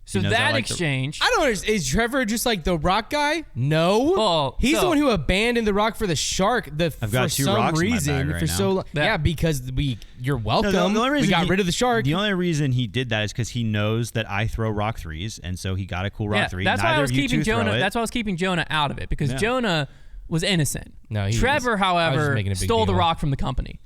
So
He knows
that
I like
exchange.
I don't understand. Is Trevor just like the rock guy? No.
Well,
he's
so-
the one who abandoned the rock for the shark.
I've got
for
2
some
rocks in my
reason
bag right
for
now.
so long.
Yeah.
Yeah, because you're welcome.
No, the only reason
we got
he-
rid of the shark.
The only reason he did that is because he knows that I throw rock threes, and so he got a cool rock three.
That's why I
Neither
was
of you
keeping
two throw
Jonah.
it.
That's why I was keeping Jonah out of it because
Yeah.
Jonah was innocent.
No, he
Trevor,
was. I was just
however,
making a big
stole the
deal.
rock from the company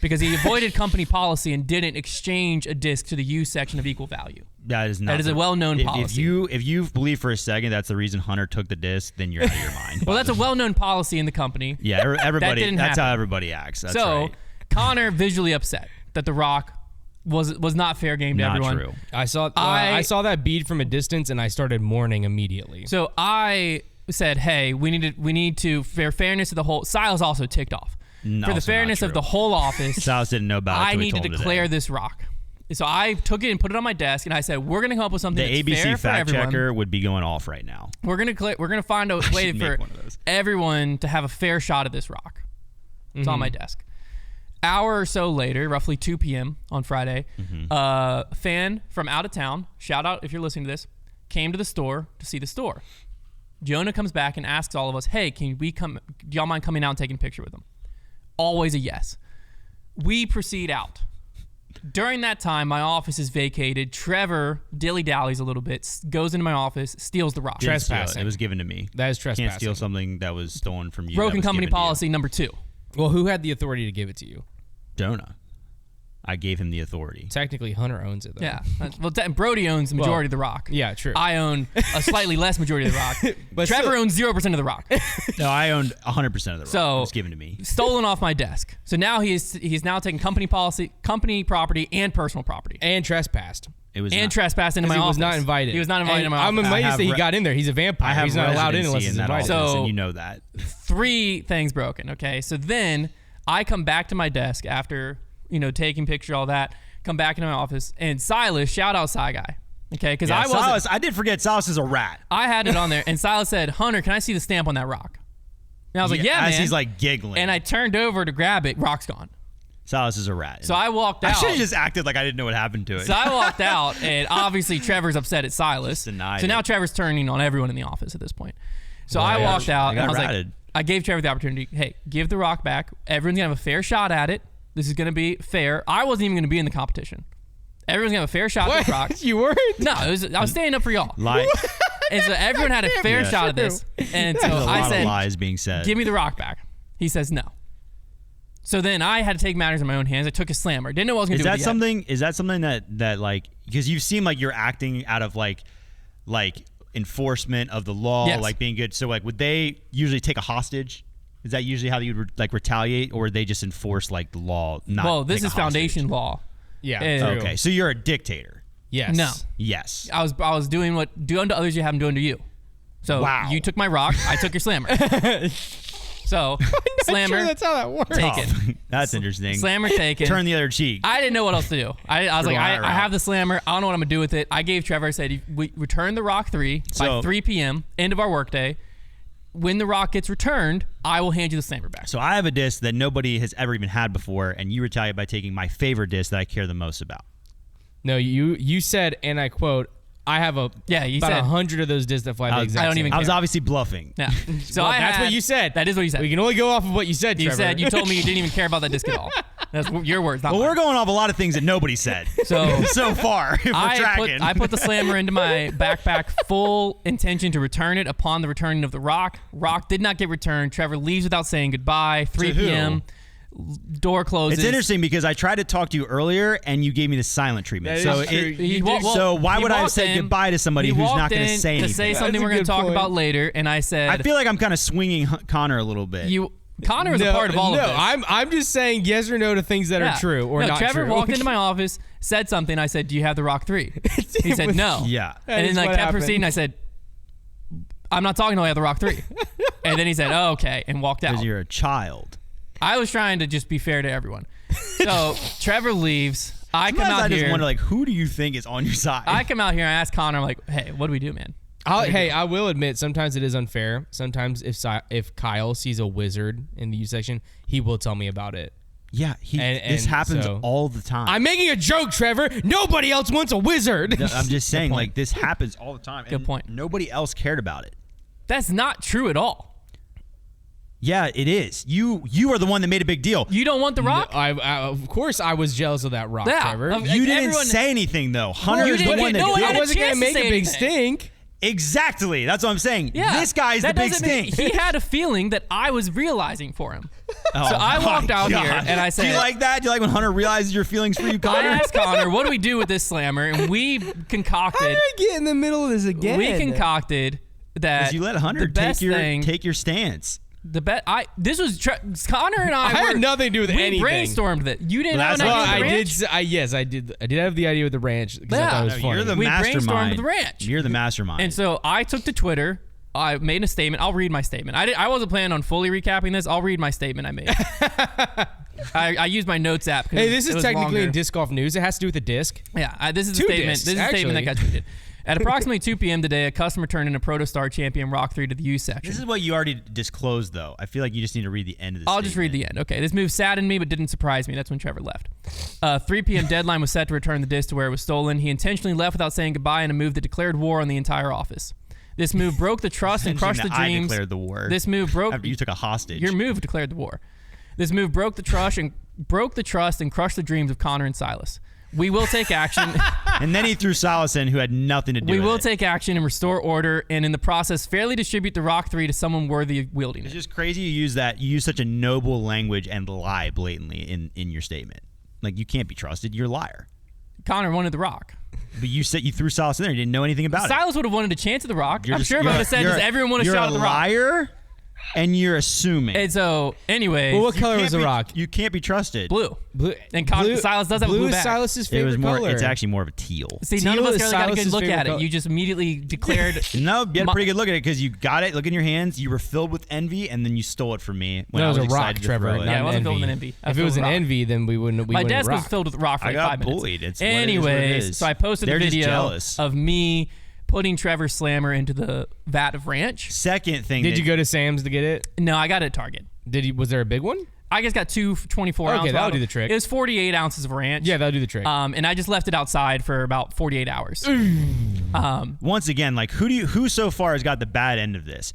because he avoided company policy and didn't exchange a disc to the used section of equal value.
That is not.
That is a well-known policy.
If you believe for a second that's the reason Hunter took the disc, then you're out of your mind.
Well, that's a well-known policy in the company.
Yeah, everybody.
didn't
That's
happen.
how everybody acts. That's
So
right.
Konner visually upset that the rock was not fair game to
Not
everyone.
true.
I saw that bead from a distance, and I started mourning immediately.
So I said, "Hey, we need to for fairness of the whole." Silas also ticked off for the
Also not
fairness of
true.
the whole office.
Silas didn't know about it.
I
till we
need to
told him
declare
today.
this rock. So I took it and put it on my desk, and I said, "We're gonna come up with something
The
that's
ABC
fair for
fact
everyone.
checker would be going off right now.
We're gonna find a way
should
for
make one of those.
everyone to have a fair shot at this rock." It's on my desk. Hour or so later, roughly 2 p.m. on Friday, a fan from out of town, shout out if you're listening to this, came to the store to see the store. Jonah comes back and asks all of us, "Hey, can we come? Do y'all mind coming out and taking a picture with him?" Always a yes. We proceed out. During that time, my office is vacated. Trevor dilly-dallies a little bit, goes into my office, steals the rock.
Didn't steal it.
Trespassing.
It was given to me.
That is trespassing.
Can't steal something that was stolen from you.
Broken
that was
company
given to you.
policy number 2.
Well, who had the authority to give it to you?
Jonah. I gave him the authority.
Technically, Hunter owns it, though.
Yeah. Well, Brody owns the majority of the rock.
Yeah, true.
I own a slightly less majority of the rock.
But
Trevor
still-
owns 0% of the rock.
No, I owned 100% of the rock.
So-
It was given to me.
Stolen off my desk. So now he's now taking company property, and personal property.
and trespassed.
It was
And
not,
trespassed into my
He
office.
was not invited.
He was not invited
And
into my
I'm
office.
amazed
have
that he
re-
got in there. He's a vampire.
I have
He's not allowed in unless
residency
he's
in that
invited.
office,
So-
and you know that.
3 things broken. Okay. So then I come back to my desk after, taking picture, all that, come back into my office, and Silas, shout out Cy Guy. Okay. Because
Yeah,
I wasn't.
Silas, I did forget Silas is a rat.
I had it on there, and Silas said, "Hunter, can I see the stamp on that rock?" And I was like, "Yeah,
As
man."
he's like giggling.
and I turned over to grab it. Rock's gone.
Silas is a rat.
So I walked
I
out.
should have just acted like I didn't know what happened to it.
So I walked out, and obviously Trevor's upset at Silas.
Just denied
So now
it.
Trevor's turning on everyone in the office at this point. So
Well,
I
I
walked
got-
out,
I
and
got
I was
ratted.
like, I gave Trevor the opportunity. Hey, give the rock back. Everyone's gonna have a fair shot at it. This is gonna be fair. I wasn't even gonna be in the competition. Everyone's gonna have a fair shot at the rock.
What? You weren't?
No, I was standing up for y'all.
Lie.
And so everyone had a fair
Yeah.
shot at this. And so
There's a
I
lot
said,
of lies being said.
"Give me the rock back." He says no. So then I had to take matters in my own hands. I took a slammer. Didn't know what I was gonna
Is
do.
that
with it yet.
something? Is that something that like because you seem like you're acting out of like enforcement of the law,
Yes.
like being good. So like, would they usually take a hostage? Is that usually how you would like retaliate, or would they just enforce like the law? Not
Well, this
take a
is foundation
hostage?
law.
Yeah.
True.
Okay, so you're a dictator.
Yes.
No.
Yes.
I was doing what do unto others you have them do unto you. So
Wow.
you took my rock, I took your slammer. So slammer,
Sure, that's how that works.
taken.
That's interesting.
Slammer taken.
Turn the other cheek.
I didn't know what else to do. I was like,
Throw
I
that
have
route.
the slammer. I don't know what I'm gonna do with it. I gave Trevor. I said, we return the rock 3 by
So-
3 p.m. end of our workday. When the rock gets returned, I will hand you the slammer back.
So I have a disc that nobody has ever even had before, and you retaliate by taking my favorite disc that I care the most about.
No, you said, and I quote, I have
You
about
said
100 of those discs that fly the exact
I don't
same.
even
I was
care.
obviously bluffing.
Yeah. So
Well,
I
that's
had-
what you said.
That is what you said.
We can only go off of what you said,
You
Trevor.
said you told me you didn't even care about that disc at all. That's your words, not
Well,
mine.
we're going off a lot of things that nobody said.
So
so far, if we're tracking.
I put the slammer into my backpack, full intention to return it upon the returning of the rock. Rock did not get returned. Trevor leaves without saying goodbye. 3
To who?
p.m. Door closes.
It's interesting because I tried to talk to you earlier and you gave me the silent treatment.
That
So
is true.
it,
He
You
wa-
did-
well,
so why
he
would I have
walked
said
in-
goodbye to somebody
he
who's
walked
not going to
in
say
to
anything?
say something
That's a
we're going
good
to talk
point.
about later, and I said,
I feel like I'm kind of swinging Connor a little bit.
Konner is a part of all of this.
I'm just saying yes or no to things that
Yeah.
are true or
no,
not
Trevor
true.
walked into my office, said something. I said, "Do you have the Rock 3?" He said,
was-
"No."
Yeah.
That
And
is
then I
what
kept
happened.
proceeding. I said, "I'm not talking until I have the Rock 3." And then he said, "Oh, okay," and walked out.
Because you're a child.
I was trying to just be fair to everyone. So Trevor leaves. I come
Sometimes
out
I just
here.
wonder, like, who do you think is on your side?
I come out here and I ask Konner, like, "Hey, what do we do, man?"
I will admit, sometimes it is unfair. Sometimes if Kyle sees a wizard in the U section, he will tell me about it.
Yeah, this happens all the time.
I'm making a joke, Trevor. Nobody else wants a wizard.
No, I'm just saying, like, this happens all the time.
Good point.
Nobody else cared about it.
That's not true at all.
Yeah, it is. You are the one that made a big deal.
You don't want the rock?
Of course, I was jealous of that rock, Trevor.
You didn't say anything, though. Hunter is the one that did.
I wasn't going to make a big stink.
Exactly. That's what I'm saying.
Yeah,
this guy's the big stink.
He had a feeling that I was realizing for him. So I walked out here and I said,
do you like that? Do you like when Hunter realizes your feelings for you, Konner?
I asked Konner, what do we do with this slammer? And we concocted.
How did I get in the middle of this again?
We concocted that
you let Hunter take your stance.
This was Konner and I
had nothing to do with anything.
We brainstormed that. You didn't have an idea with the ranch?
Yes, I did. I did have the idea with the ranch because I thought it was funny.
You're the
we
mastermind.
brainstormed the ranch.
You're the mastermind.
And so I took to Twitter. I made a statement. I'll read my statement. I wasn't planning on fully recapping this. I'll read my statement I made. I used my notes app.
Hey, this is technically in disc golf news. It has to do with the disc.
Yeah, this is a statement. This is a statement that got tweeted. At approximately 2 p.m. today, a customer turned in a Protostar Champion Rock 3 to the U section.
This is what you already disclosed, though. I feel like you just need to read the end of the
I'll just read the end. Okay, this move saddened me but didn't surprise me. That's when Trevor left. 3 p.m. deadline was set to return the disc to where it was stolen. He intentionally left without saying goodbye in a move that declared war on the entire office. This move broke the trust and crushed the dreams.
I declared the war.
This move broke.
After you took a hostage.
Your move declared the war. This move broke the trust and crushed the dreams of Konner and Silas. We will take action.
And then he threw Silas in, who had nothing to do with it.
We will take action and restore order, and in the process, fairly distribute the Rock 3 to someone worthy of wielding it.
It's just crazy you use such a noble language and lie blatantly in your statement. Like, you can't be trusted. You're a liar.
Konner wanted the Rock.
But you said you threw Silas in there. You didn't know anything about it.
Silas would have wanted a chance at the Rock. I'm sure if I would have said, does everyone want a shot at the Rock?
You're a liar, and you're assuming.
And so, anyway.
Well, what color was the Rock?
You can't be trusted.
Blue. And Silas does have a blue bag.
Silas's favorite color.
It's actually more of a teal.
See, none of us really got a good look at it. You just immediately declared.
No, you had a pretty good look at it because you got it. Look in your hands. You were filled with envy, and then you stole it from me.
When I was a rock, Trevor.
Yeah, I wasn't filled with envy.
If it was an envy, then we wouldn't.
My desk was filled with rock for like 5 minutes.
I got bullied.
Anyways, so I posted a video of me putting Trevor's slammer into the vat of ranch.
Second thing.
Did you go to Sam's to get it?
No, I got it at Target.
Was there a big one?
I just got 2 24 ounces.
Okay, that'll do the trick.
It was 48 ounces of ranch.
Yeah, that'll do the trick.
And I just left it outside for about 48 hours.
Once again, like who so far has got the bad end of this?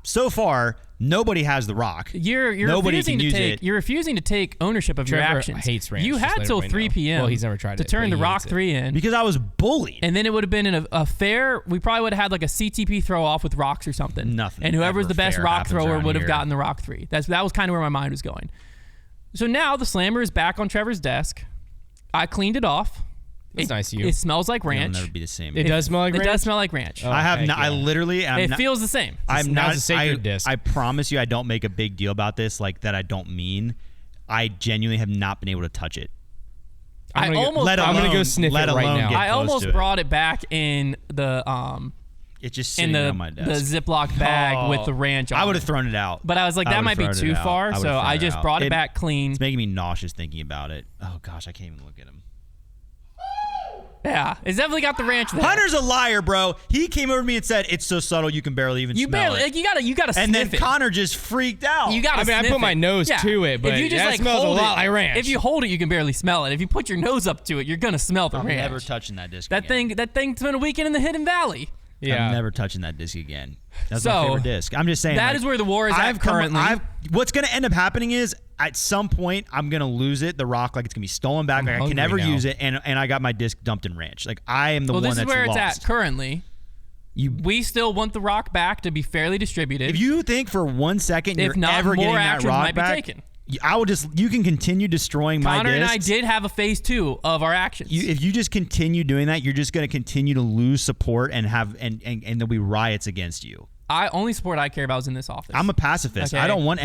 So far, nobody has the Rock.
You're refusing to take ownership of
Trevor
your actions.
Hates ranch.
You had till 3 p.m.
Well, he's never tried
to turn the Rock 3 in
because I was bullied.
And then it would have been in a fair. We probably would have had like a CTP throw off with rocks or something.
Nothing.
And whoever was the best rock thrower would have gotten the Rock 3. That was kind of where my mind was going. So now the slammer is back on Trevor's desk. I cleaned it off.
It's nice of you.
It smells like ranch.
It'll never be the same.
It does smell like ranch?
It does smell like ranch.
I have not. I literally.
It feels the same.
I'm not
a sacred disc.
I promise you, I don't make a big deal about this. Like that, I don't mean. I genuinely have not been able to touch it.
I'm gonna go sniff it right now.
I almost brought it back in the
It's just sitting on my desk.
The Ziploc bag with the ranch on it.
I would have thrown it out.
But I was like, that might be too far, so I just brought it back clean.
It's making me nauseous thinking about it. Oh gosh, I can't even look at him.
Yeah, it's definitely got the ranch there.
Hunter's a liar, bro. He came over to me and said, it's so subtle you can barely even smell it.
Like, you gotta
and
sniff
then Konner just freaked out.
You gotta
I put my nose to it, but
if you just
that smells a lot like ranch.
If you hold it, you can barely smell it. If you put your nose up to it, you're gonna smell the ranch.
I'm never touching that disc
That thing's been a weekend in the Hidden Valley.
Yeah.
I'm never touching that disc again. That's my favorite disc. I'm just saying.
That is where the war is at currently.
What's going to end up happening is at some point I'm going to lose it, the Rock, like it's going to be stolen back. Like I can never use it, and I got my disc dumped in ranch. Like I am the one that's lost.
Well, this is where it's at currently. We still want the Rock back to be fairly distributed.
If you think for 1 second you're ever getting that Rock back, you can continue destroying my discs.
Konner and I did have a phase 2 of our actions.
If you just continue doing that, you're just going to continue to lose support and there'll be riots against you.
Only support I care about is in this office.
I'm a pacifist.
Okay.
I don't want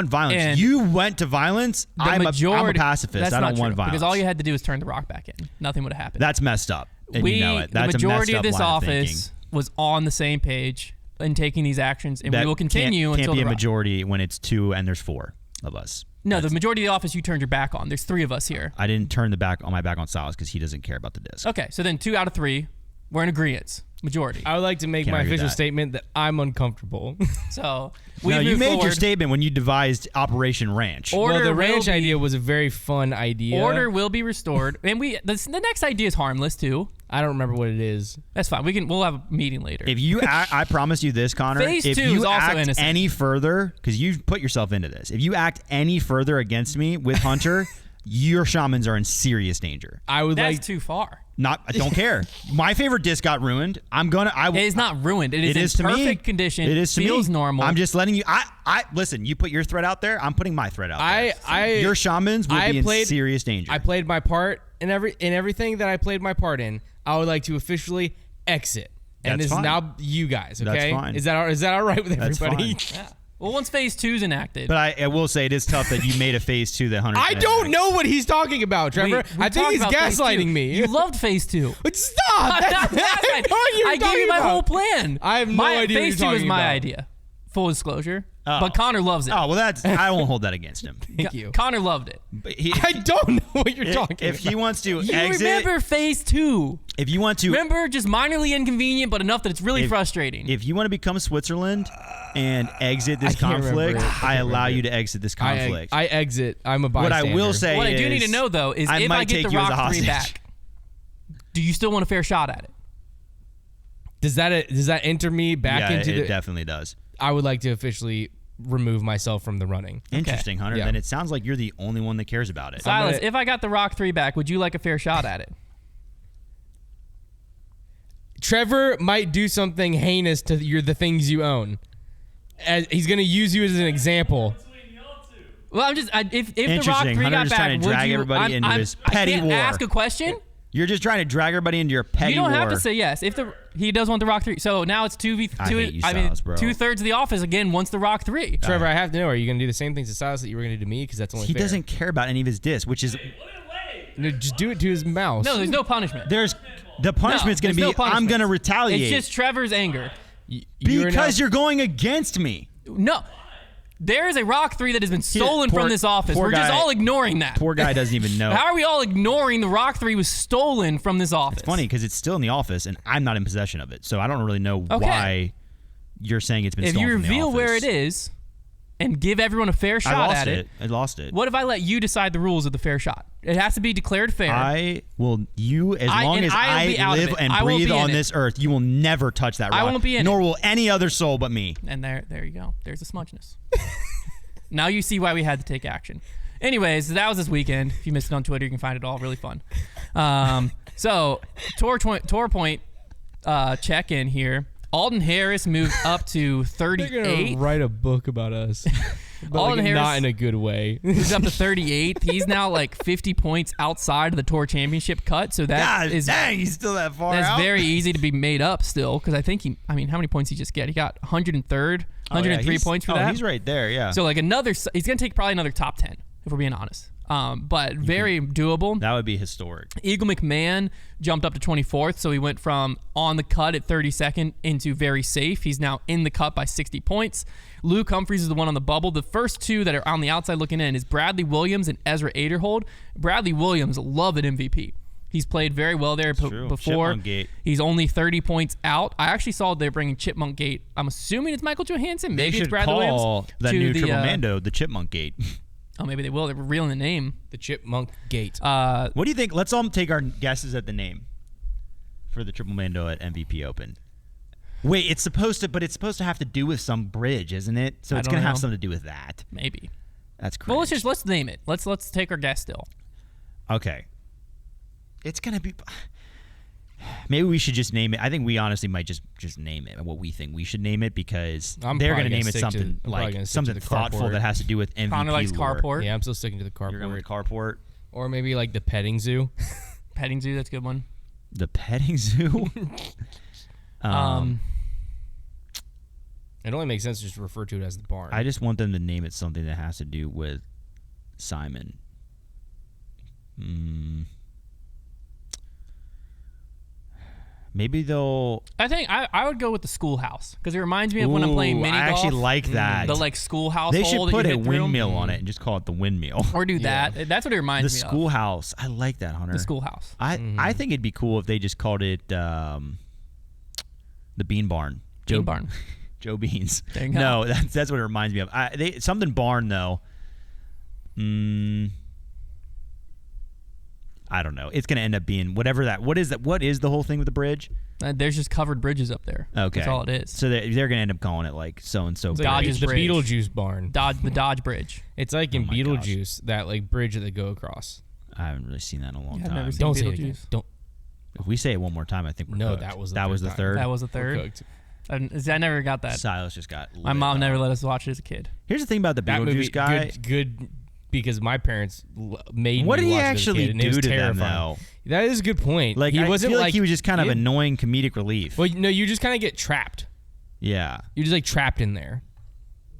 violence.
And
you went to violence. I'm a pacifist. I don't want violence.
Because all you had to do was turn the Rock back in. Nothing would have happened.
That's messed up. And you know it. That's
the majority
a messed up
of this
line
office was on the same page in taking these actions, and we will continue until
can't be
the
a majority when it's 2 and there's 4 of us.
No, the majority of the office you turned your back on. There's 3 of us here.
I didn't turn my back on Silas because he doesn't care about the disc.
Okay, so then 2 out of 3 We're in agreement. Majority.
I would like to make
Can't
my
argue
official
that.
statement that I'm uncomfortable.
So
No, you
moved
made your
forward.
statement when you devised Operation Ranch.
Order
Well, the
will
ranch
be-
idea was a very fun idea.
Order will be restored, and the next idea is harmless too.
I don't remember what it is.
That's fine. We'll have a meeting later.
If you, I promise you this, Connor.
Phase
if
2
you
is also
act
innocent.
any further, because you put yourself into this, if you act any further against me with Hunter, your shamans are in serious danger.
I would
That's
like
too far.
I don't care. My favorite disc got ruined. I
It is not ruined. It is
to
in
me.
perfect condition.
It is to
feels
me.
normal.
I'm just letting you. I listen. You put your threat out there. I'm putting my threat out there. Your shamans will be in serious danger.
I played my part in everything that I played my part in. I would like to officially exit. And
That's
this
fine.
is now you guys, okay?
That's fine.
Is that all right with
That's
everybody?
fine.
Yeah. Well, once phase 2's enacted.
But I will say it is tough that you made a phase 2 that Hunter.
I don't know what he's talking about, Trevor.
we
I think
talked
he's
about phase 2.
gaslighting me.
You loved phase 2.
But stop! That's not
I gave you my whole plan.
I have no idea what
Phase
you're
2 is
talking
my
about.
idea. Full disclosure.
Oh.
But Connor loves it.
Oh well, I won't hold that against him.
Thank you.
Connor loved it.
But
I don't know what you're talking
if
about.
he wants to
You
exit,
remember phase 2.
if you want to,
Remember, just minorly inconvenient, but enough that it's really frustrating.
if you want to become Switzerland and exit this
I can't remember
conflict,
it. I
I
can't
allow
remember
you
it.
to exit this conflict.
I exit. I'm a
what
bystander.
I will say
What I do
is,
need to know, though, is if I
might
get
take
the
you as a
Rock 3
hostage.
back, do you still want a fair shot at it?
Does that enter me back
Yeah,
into
it
the?
definitely does.
I would like to officially remove myself from the running.
Interesting, Hunter.
Yeah.
Then it sounds like you're the only one that cares about it.
Silas,
gonna-
if I got the Rock 3 back, would you like a fair shot at it?
Trevor might do something heinous to the things you own. He's going to use you as an example.
Well, I'm just if the Rock
Interesting.
3
Hunter's
got back,
trying to
would
drag
you?
everybody into his petty
I can't
war.
ask a question.
You're just trying to drag everybody into your petty
You don't
war.
have to say yes. If he does want the Rock 3, so now it's 2v2.
I hate you,
I mean,
Silas, bro.
2/3 of the office again wants the Rock 3.
Trevor, I have to know, are you going to do the same things to Silas that you were going to do to me? Because that's only
He
fair.
doesn't care about any of his discs, which is
No, just do it to his mouse.
No, there's no punishment.
the punishment's going to
there's
be
no
I'm
punishment.
going to retaliate
It's just Trevor's anger.
you're going against me.
No. There is a Rock 3 that has been stolen
poor-
from this office.
poor
We're just
guy-
all ignoring that.
Poor guy doesn't even know.
How are we all ignoring the Rock 3 was stolen from this office?
It's funny because it's still in the office and I'm not in possession of it, so I don't really know
Okay.
why you're saying it's been
If
stolen
you
from the
reveal where
office.
it is and give everyone a fair
I
shot
lost
at
it. I lost it.
what if I let you decide the rules of the fair shot? It has to be declared fair.
I will. As
I-
long
and
as
I'll be out
I
of
live
it.
and
I won't
breathe
be in
on
it.
this earth, you will never touch that rock.
I won't be in
nor
it.
will any other soul but me.
And there you go. There's the smudgeness. Now you see why we had to take action. Anyways, that was this weekend. If you missed it on Twitter, you can find it all really fun. So, Tour Point check in here. Alden Harris moved up to
They're
38.
going to write a book about us. But
Alden
like,
Harris-
not in a good way.
He's up to 38. He's now like 50 points outside of the Tour Championship cut. So that
God
is
dang, he's still that far
that's
out.
very easy to be made up still because I think how many points he just get? He got 103rd,
Oh, yeah,
103
he's-
points for that.
He's right there. Yeah.
So like he's gonna take probably another top 10 if we're being honest. But very doable.
that would be historic.
Eagle McMahon jumped up to 24th, so he went from on the cut at 32nd into very safe. He's now in the cut by 60 points. Luke Humphreys is the one on the bubble. The first two that are on the outside looking in is Bradley Williams and Ezra Aderhold. Bradley Williams, love at MVP. He's played very well there
true.
before.
Chipmunk Gate.
He's only 30 points out. I actually saw they're bringing Chipmunk Gate. I'm assuming it's Michael Johansson.
They
Maybe
should
it's Bradley
call
Williams.
that
to
new
the,
Triple Mando the Chipmunk Gate.
Oh, maybe they will. They're revealing the name.
The Chipmunk Gate.
What do you think? Let's all take our guesses at the name for the Triple Mando at MVP Open. Wait, it's supposed to have to do with some bridge, isn't it? So
I
it's
don't
gonna have
know.
something to do with that.
Maybe.
That's crazy.
Well, let's name it. Let's take our guess still.
Okay. It's gonna be. Maybe we should just name it. I think we honestly might just name it what we think we should name it because
I'm
they're
probably
gonna name
gonna
it
stick to-
something
I'm probably
like
gonna stick
something
to the
thoughtful
carport.
that has to do with MVP.
Connor likes
lore.
carport.
Yeah, I'm still sticking to the
You're going with
carport.
carport.
Or maybe like the petting zoo.
Petting zoo, that's a good one.
The petting zoo.
It only makes sense to just refer to it as the barn.
I just want them to name it something that has to do with Simon. Maybe they'll.
I think I would go with the schoolhouse because it reminds me of when I'm playing mini golf.
I actually like that.
The like schoolhouse.
They
hole
should put
that
a
you hit through.
windmill on it and just call it the windmill.
Or do that. That's what it reminds
The
me of.
schoolhouse. I like that, Hunter.
The schoolhouse.
I think it'd be cool if they just called it the Bean Barn.
Bean Barn.
Joe Beans.
There you go.
No, that's what it reminds me of. Something barn though. I don't know. It's going to end up being whatever that. What is that? What is the whole thing with the bridge?
There's just covered bridges up there.
Okay,
that's all it is.
So they're going to end up calling it like so and so.
Dodge's
the
Bridge.
Beetlejuice barn.
The Dodge Bridge.
It's like in
Oh my
Beetlejuice, that like bridge that they go across.
I haven't really seen that in a long
Yeah, I've
time.
never seen
Don't say it again.
Beetlejuice.
Don't.
If we say it one more time, I think we're
No,
cooked.
that was the
that was
third
the
time.
third.
That was the
We're
third.
cooked.
I never got that.
Silas just got.
My
lit
mom
up.
never let us watch it as a kid.
Here's the thing about the
That
Beetlejuice
movie,
guy.
good because my parents made
What
me
did he
watch it as a
actually
kid, and it was
do to them
terrifying.
though?
That is a good point.
Like
he
I
wasn't
feel like he was just kind of
he-
annoying comedic relief.
Well, no, you just kind of get trapped.
Yeah,
You're just like trapped in there,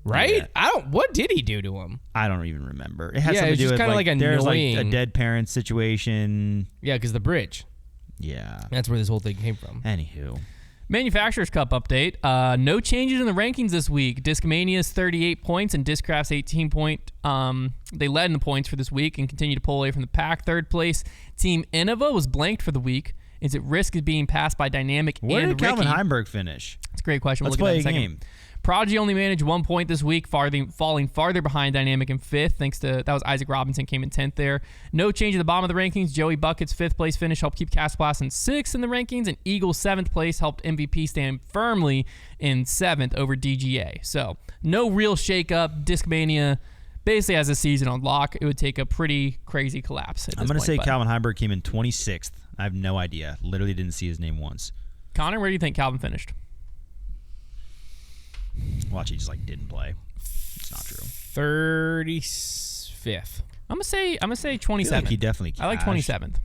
right?
Yeah.
I don't. What did he do to him?
I don't even remember. It had
Yeah,
something
it's
to do
just
with
kinda like
there's like a
annoying.
dead parent situation.
Yeah, because the bridge.
Yeah.
That's where this whole thing came from.
Anywho,
Manufacturers Cup update. No changes in the rankings this week. Discmania's 38 points and Discraft's 18 point. They led in the points for this week and continue to pull away from the pack. Third place, Team Innova was blanked for the week. Is at risk of being passed by Dynamic
where
and
did Calvin
Ricky.
Heimberg finish?
It's a great question. We'll
Let's
look at
play
that
a
in second.
game.
Prodigy only managed 1 point this week, falling farther behind Dynamic in fifth. Thanks to that was Isaac Robinson came in 10th there. No change at the bottom of the rankings. Joey Bucket's 5th place finish helped keep Castblast in 6th in the rankings, and Eagle's 7th place helped MVP stand firmly in 7th over DGA. So no real shakeup. Discmania basically has a season on lock. It would take a pretty crazy collapse.
I'm going to say Calvin Heimberg came in 26th. I have no idea. Literally didn't see his name once.
Konner, where do you think Calvin finished?
Watch, he just like didn't play. It's not true.
35th.
I'm gonna say
I feel
27th.
like he definitely.
I like
cashed.
27th.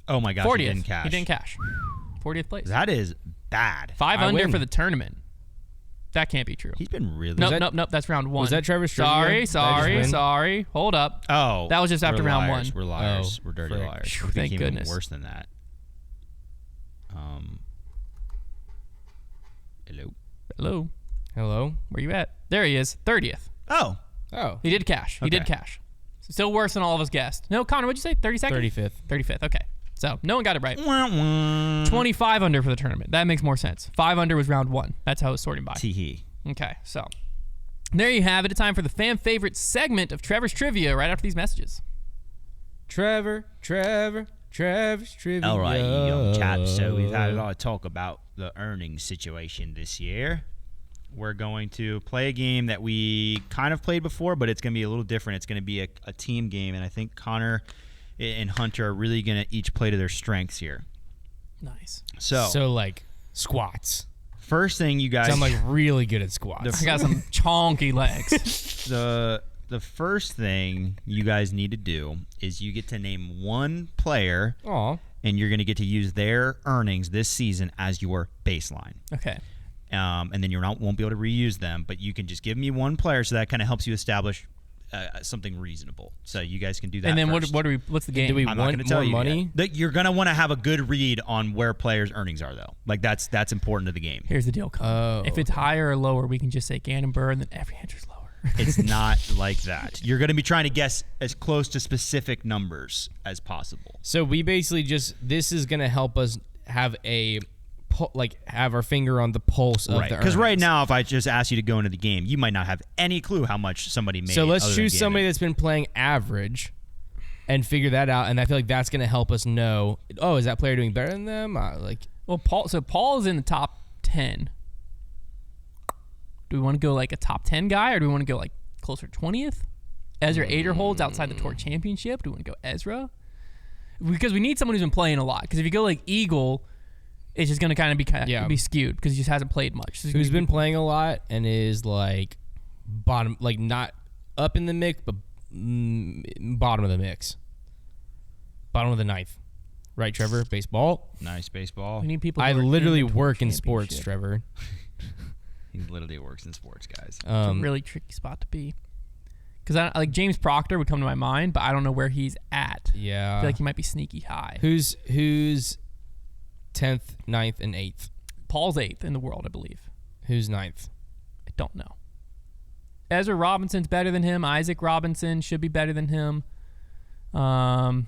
Oh my gosh,
40th.
he didn't cash.
He didn't cash. 40th place.
That is bad.
5
I
under
win.
for the tournament. That can't be true.
He's been really.
Nope. That's round 1.
Was that Trevor's trivia?
Sorry.
Did I just win?
Hold up.
Oh,
That was just after
we're
round
liars.
1.
We're liars.
Oh,
We're dirty
frick.
liars.
Phew,
We
thank
became even
goodness.
worse than that.
Hello.
Hello.
Where you at? There he is. 30th.
Oh,
Oh.
He did cash. He did
Okay.
cash. Still worse than all of us guessed. No, Konner, what'd you say? 32nd?
35th.
35th. Okay. So no one got it right.
wah, wah.
25 under for the tournament. That makes more sense. 5 under was round 1. That's how it was sorting by.
Tee-hee.
Okay, so there you have it. It's time for the fan favorite segment of Trevor's Trivia right after these messages.
Trevor's trivia.
All right, you young chaps. So we've had a lot of talk about the earnings situation this year. We're going to play a game that we kind of played before, but it's going to be a little different. It's going to be a team game, and I think Konner and Hunter are really going to each play to their strengths here.
Nice.
So like squats.
First thing you guys...
I'm like really good at squats.
I got some chonky legs.
The first thing you guys need to do is you get to name one player,
Aw.
and you're going to get to use their earnings this season as your baseline.
Okay.
And then you won't be able to reuse them, but you can just give me one player, so that kind of helps you establish something reasonable. So you guys can do that.
And then
first.
what's the game?
Do we
I'm not
want
going to tell
more
you
money?
yet. You're going to want to have a good read on where players' earnings are, though. Like that's important to the game.
Here's the deal, Konner.
Oh,
If it's higher or lower, we can just say Ganon Burr, and then every answer's lower.
It's not like that. You're going to be trying to guess as close to specific numbers as possible.
So we basically this is gonna help us have have our finger on the pulse of
Right.
the
Because right
earnings.
now, if I just ask you to go into the game, you might not have any clue how much somebody made.
So let's
other than
choose somebody
Gannon.
that's been playing average and figure that out. And I feel like that's going to help us know, oh, is that player doing better than them?
Well, Paul is in the top 10. Do we want to go like a top 10 guy, or do we want to go like closer to 20th? Ezra Aderholds outside the Tour Championship. Do we want to go Ezra? Because we need someone who's been playing a lot. Because if you go like Eagle, it's just going to kind of be skewed because he just hasn't played much. So
who's been playing a lot and is like bottom, like not up in the mix, but bottom of the mix. Bottom of the ninth. Right, Trevor? Baseball?
Nice baseball.
We need people.
I
who are
literally
in the Tour
work in sports,
Championship.
Trevor.
He literally works in sports, guys.
It's a really tricky spot to be. Because like James Proctor would come to my mind, but I don't know where he's at. I
Yeah.
feel like he might be sneaky high.
Who's 10th, 9th, and 8th.
Paul's 8th in the world, I believe.
Who's 9th?
I don't know. Ezra Robinson's better than him. Isaac Robinson should be better than him. I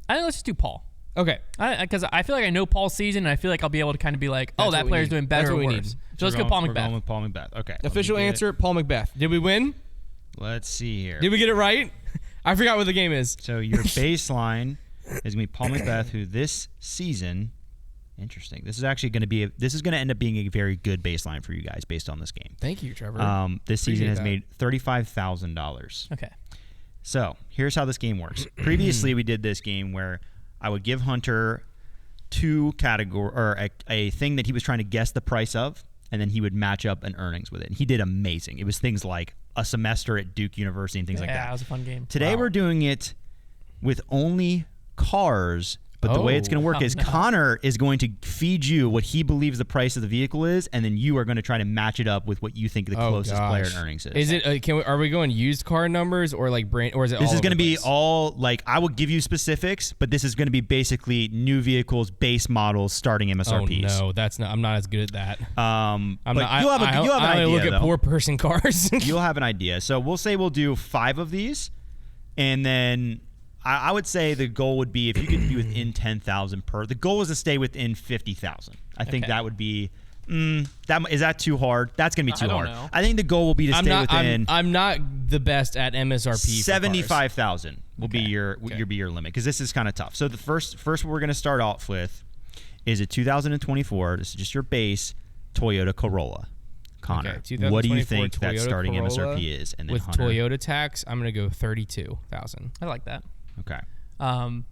think let's just do Paul.
Okay.
Because I feel like I know Paul's season, and I feel like I'll be able to kind of be like, oh, that player's doing better or worse. So let's go Paul
We're going
McBeth.
with Paul McBeth. Okay.
Official answer, Paul McBeth. Did we win?
Let's see here.
Did we get it right? I forgot what the game is.
So your baseline is going to be Paul McBeth, who this season, interesting. This is actually going to be this is going to end up being a very good baseline for you guys based on this game.
Thank you, Trevor.
This season has
Appreciate
made $35,000.
Okay.
So here's how this game works. Previously, we did this game where I would give Hunter two category or a thing that he was trying to guess the price of, and then he would match up an earnings with it. And he did amazing. It was things like a semester at Duke University and things like that.
Yeah, it was a fun game.
Today we're doing it with only cars. But the way it's going to work is Konner is going to feed you what he believes the price of the vehicle is, and then you are going to try to match it up with what you think the closest player in earnings is.
Is it? Are we going used car numbers or like brand? Or is it?
This
all
is going to be
place?
all like I will give you specifics, but this is going to be basically new vehicles, base models, starting MSRPs.
Oh no, that's not. I'm not as good at that.
I'm
I'm
but
not.
you'll have an
I
idea.
look at
though.
poor person cars.
You'll have an idea. So we'll say we'll do 5 of these, and then. I would say the goal would be if you could be within 10,000 per. The goal is to stay within 50,000. I think that would be. Is that too hard? That's gonna be too hard.
Know.
I think the goal will be to stay within.
I'm not the best at MSRP.
75,000 will be your limit because this is kind of tough. So the first what we're gonna start off with is a 2024. This is just your base Toyota Corolla. Konner, what do you think
Toyota
that starting
Corolla
MSRP is? And then
with
Hunter.
Toyota tax, I'm gonna go 32,000.
I like that.
Okay.
And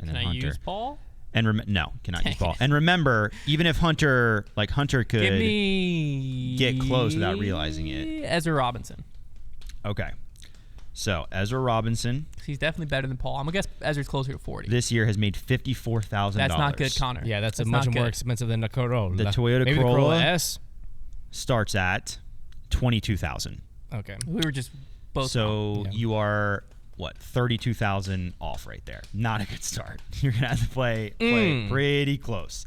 then
can I
Hunter.
use Paul?
And no, cannot use Paul. And remember, even if Hunter could
Give me
get close without realizing it.
Ezra Robinson.
Okay. So Ezra Robinson.
He's definitely better than Paul. I'm gonna guess Ezra's closer to 40.
This year has made $54,000.
That's not good, Konner.
Yeah, that's
a
much more expensive than the Corolla.
The Toyota
Maybe
Corolla,
the Corolla S
starts at $22,000.
Okay.
We were just both.
So you are what 32,000 off right there. Not a good start. You're gonna have to play pretty close.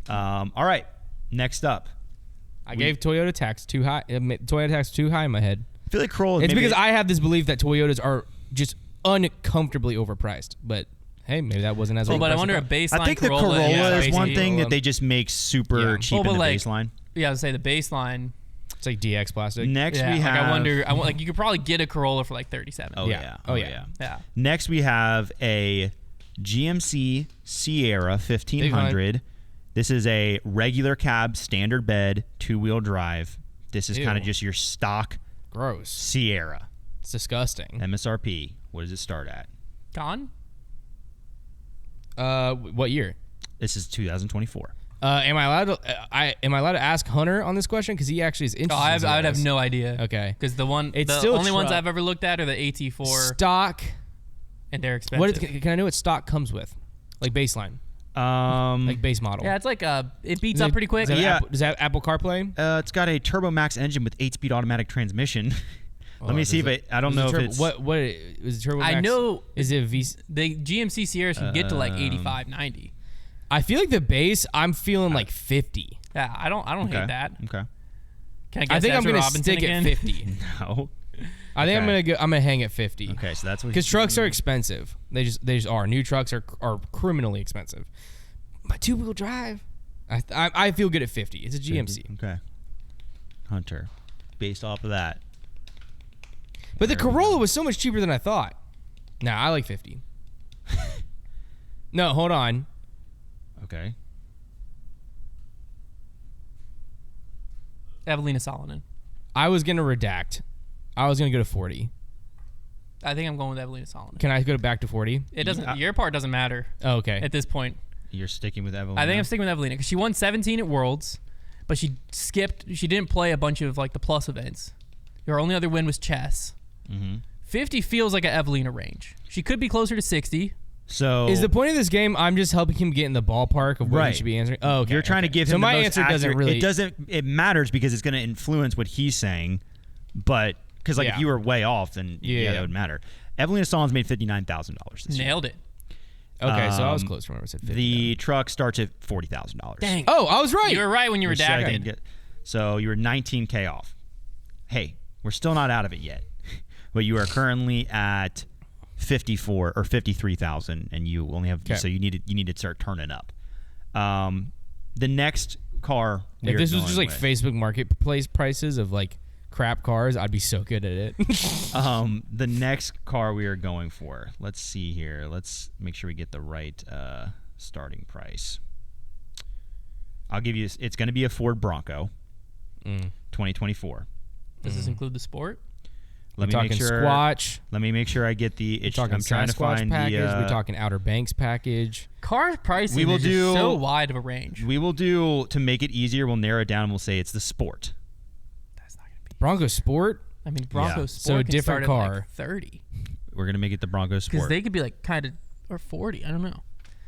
All right. Next up,
I gave Toyota tax too high. Toyota tax too high in my head.
I feel like Corolla.
It's because I have this belief that Toyotas are just uncomfortably overpriced. But hey, maybe that wasn't as.
Well, but I wonder a baseline.
I think the Corolla is one thing that they just make super cheap in the baseline.
Yeah, I would say the baseline.
It's like DX plastic.
Next we have.
I wonder. Like you could probably get a Corolla for like 37.
Oh yeah.
Oh yeah.
Next we have a GMC Sierra 1500. This is a regular cab, standard bed, 2-wheel drive. This is kind of just your stock.
Gross.
Sierra.
It's disgusting.
MSRP. What does it start at?
Gone.
What year?
This is 2024.
Am I allowed to ask Hunter on this question because he actually is interested?
I would have no idea.
Okay,
because the only ones I've ever looked at are the AT4
stock,
and they're expensive.
Can I know what stock comes with, like baseline, like base model?
Yeah, it's like it beats up pretty quick.
Does that have Apple CarPlay?
It's got a Turbo Max engine with 8-speed automatic transmission. Let me see if I don't know if it's
what is it Turbo Max?
I know.
Is it
the GMC Sierras can get to like 85, 90.
I feel like the base. I'm feeling like 50.
Yeah, I don't hate that.
Okay.
Can I guess
think I'm
Ezra
gonna
Robinson
stick
again?
at 50.
No.
I think I'm gonna hang at 50.
Okay, so that's what.
Because trucks are expensive. They just are. New trucks are criminally expensive. But 2-wheel drive, I feel good at 50. It's a GMC.
Okay. Hunter, based off of that.
But the Corolla was so much cheaper than I thought. Nah, I like 50. No, hold on.
Okay.
Evelina Salonen.
I was gonna redact. I was gonna go to 40.
I think I'm going with Evelina Salonen.
Can I go back to 40?
It doesn't. Your part doesn't matter.
Oh, okay.
At this point,
You're sticking with Evelina.
I think I'm sticking with Evelina because she won 17 at Worlds, but she skipped. She didn't play a bunch of like the plus events. Her only other win was chess. 50 feels like an Evelina range. She could be closer to 60.
So
is the point of this game? I'm just helping him get in the ballpark of what he should be answering. Oh, okay.
You're trying to give him.
So
the
my
most
answer
accurate,
doesn't really.
It matters because it's going to influence what he's saying, but because if you were way off, then that would matter. Evelina Salen's made $59,000 this year.
Nailed it.
Okay, so I was close. Remember, I said 50.
The truck starts at $40,000.
Dang.
Oh, I was right.
You were right when you were
Which I
daggering.
think- So you were 19K off. Hey, we're still not out of it yet, but you are currently at 54 or 53,000, and you only have so you need to start turning up. The next car.
If this was just like Facebook Marketplace prices of like crap cars, I'd be so good at it.
The next car we are going for. Let's see here. Let's make sure we get the right starting price. I'll give you. It's going to be a Ford Bronco, 2024.
Does this include the sport?
Let
We're
me
talking
make sure.
Squatch.
Let me make sure I get the.
We're talking
I'm trying to
Sasquatch
find
package.
the.
We're talking Outer Banks package.
Car pricing
We will
is just
do-
so wide of a range.
We will do to make it easier. We'll narrow it down. And we'll say it's the Sport.
That's not gonna be.
Bronco Sport.
I mean, Bronco
Yeah.
Sport
So a
can
different
start at
car.
like 30
We're gonna make it the Bronco
because
Sport.
they could be like kind of or 40. I don't know.